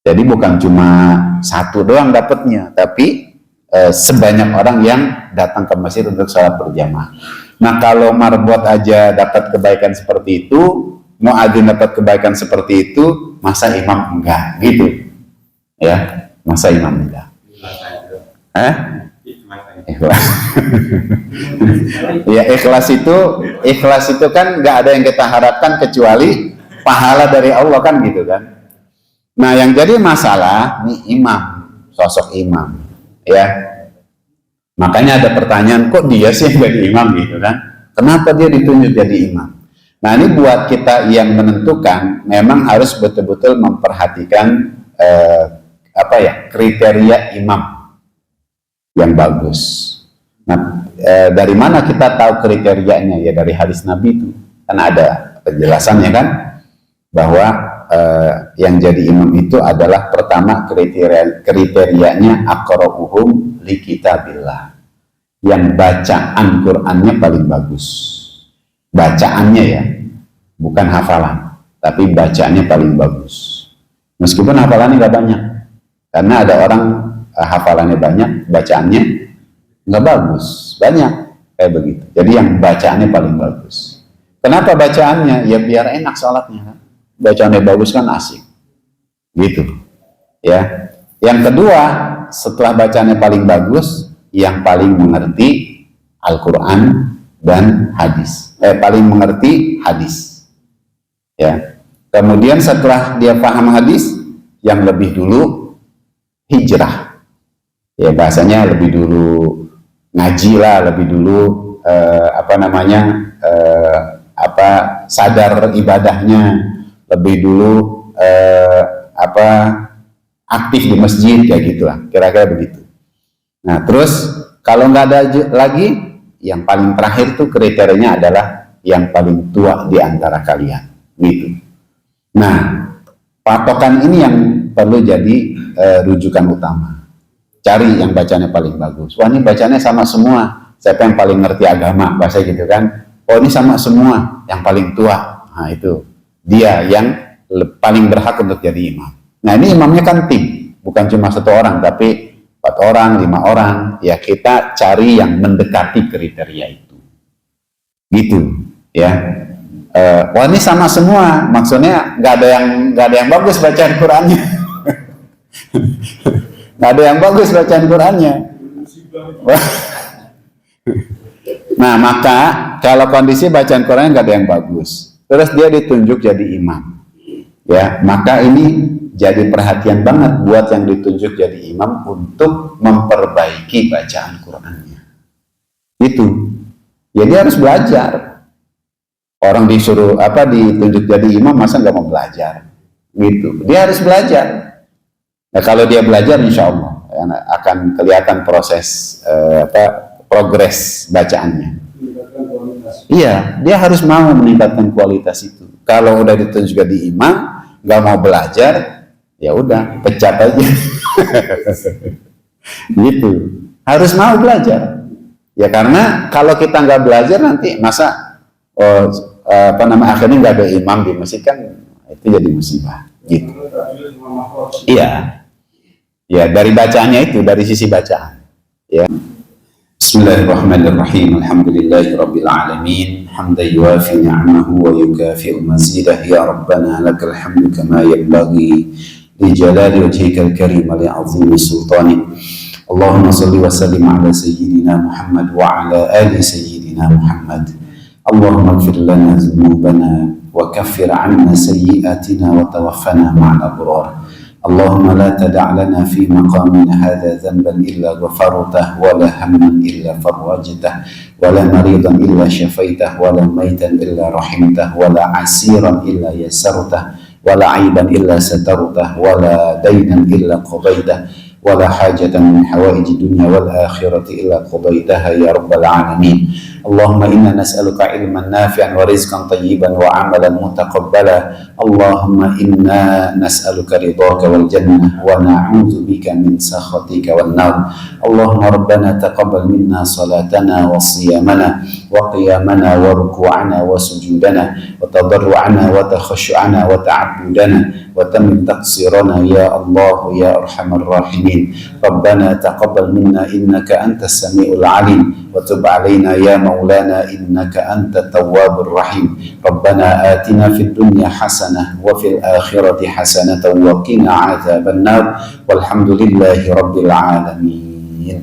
Jadi bukan cuma satu doang dapatnya, tapi sebanyak orang yang datang ke masjid untuk sholat berjamaah. Nah kalau marbot aja dapat kebaikan seperti itu, muadzin dapat kebaikan seperti itu, masa imam enggak gitu? Ya, masa imam enggak? Ikhlas. Ya ikhlas itu kan nggak ada yang kita harapkan kecuali pahala dari Allah kan gitu kan. Nah yang jadi masalah nih imam, sosok imam, ya. Makanya ada pertanyaan, kok dia sih yang jadi imam gitu kan? Kenapa dia ditunjuk jadi imam? Nah ini buat kita yang menentukan, memang harus betul-betul memperhatikan kriteria imam yang bagus. Nah, dari mana kita tahu kriterianya? Ya dari hadis Nabi itu kan ada penjelasannya kan, bahwa yang jadi imam itu adalah pertama kriterianya aqra'uhum li kitabillah, yang bacaan Qur'annya paling bagus. Bacaannya ya, bukan hafalan, tapi bacaannya paling bagus. Meskipun hafalannya nggak banyak, karena ada orang hafalannya banyak, bacaannya nggak bagus, banyak kayak begitu. Jadi yang bacaannya paling bagus. Kenapa bacaannya? Ya biar enak sholatnya. Bacaannya bagus kan asik, gitu. Ya. Yang kedua, setelah bacaannya paling bagus, yang paling mengerti Al-Quran dan hadis. Paling mengerti hadis. Ya. Kemudian setelah dia paham hadis, yang lebih dulu hijrah. Ya bahasanya lebih dulu ngaji lah, lebih dulu sadar ibadahnya, lebih dulu aktif di masjid kayak gitulah, kira-kira begitu. Nah terus kalau nggak ada lagi, yang paling terakhir tuh kriterianya adalah yang paling tua di antara kalian, gitu. Nah patokan ini yang perlu jadi rujukan utama. Cari yang bacanya paling bagus. Wah ini bacanya sama semua. Siapa yang paling ngerti agama, bahasa gitu kan? Oh ini sama semua, yang paling tua. Nah itu dia yang paling berhak untuk jadi imam. Nah ini imamnya kan tim, bukan cuma 1 orang, tapi 4 orang, 5 orang. Ya kita cari yang mendekati kriteria itu. Gitu, ya. Wah ini sama semua, maksudnya nggak ada yang bagus bacaan Qurannya. Nggak ada yang bagus bacaan Qurannya. Nah maka kalau kondisi bacaan Qurannya nggak ada yang bagus, terus dia ditunjuk jadi imam, ya maka ini jadi perhatian banget buat yang ditunjuk jadi imam untuk memperbaiki bacaan Qurannya. Itu, jadi harus belajar. Orang disuruh ditunjuk jadi imam masa nggak mau belajar? Gitu, dia harus belajar. Nah, kalau dia belajar, insya Allah akan kelihatan proses progres bacaannya. Iya, dia harus mau meningkatkan kualitas itu. Kalau udah ditunjuk jadi imam, nggak mau belajar, ya udah pecat aja. Gitu, harus mau belajar. Ya karena kalau kita nggak belajar nanti masa akhirnya nggak ada imam di masjid kan itu jadi musibah. Gitu. Iya. Ya dari bacaannya itu, dari sisi bacaan. Ya. Bismillahirrahmanirrahim. Alhamdulillahirabbil alamin. Hamdan yuwafi ni'amahu wa yukafi'u mazidah. Ya Rabbana lakal hamdu kama yanbaghi li jalali wajhikal karim wa li 'azimi sultanik. Allahumma shalli wa sallim ala sayyidina Muhammad wa ala ali sayyidina Muhammad. Allahumma ighfir lana dhunubana wa kaffir 'anna sayyi'atina wa tawaffana ma'al abrar. اللهم لا تدع لنا في مقامنا هذا ذنبا إلا غفرته ولا هما إلا فرجته ولا مريضا إلا شفيته ولا ميتا إلا رحمته ولا عسيرا إلا يسرته ولا عيبا إلا سترته ولا دينا إلا قضيته ولا حاجة من حوائج الدنيا والآخرة إلا قضيتها يا رب العالمين. اللهم إنا نسألك علما نافعا ورزقا طيبا وعملا متقبلا. اللهم إنا نسألك رضاك والجنة ونعوذ بك من سخطك والنار. اللهم ربنا تقبل منا صلاتنا وصيامنا وقيامنا وركوعنا وسجودنا وتضرعنا وتخشعنا وتعبدنا وتمم تقصيرنا يا الله يا أرحم الراحمين. ربنا تقبل منا إنك أنت السميع العليم وتب علينا يا مولانا إنك أنت التواب الرحيم. ربنا آتنا في الدنيا حسنة وفي الآخرة حسنة وقنا عذاب النار والحمد لله رب العالمين.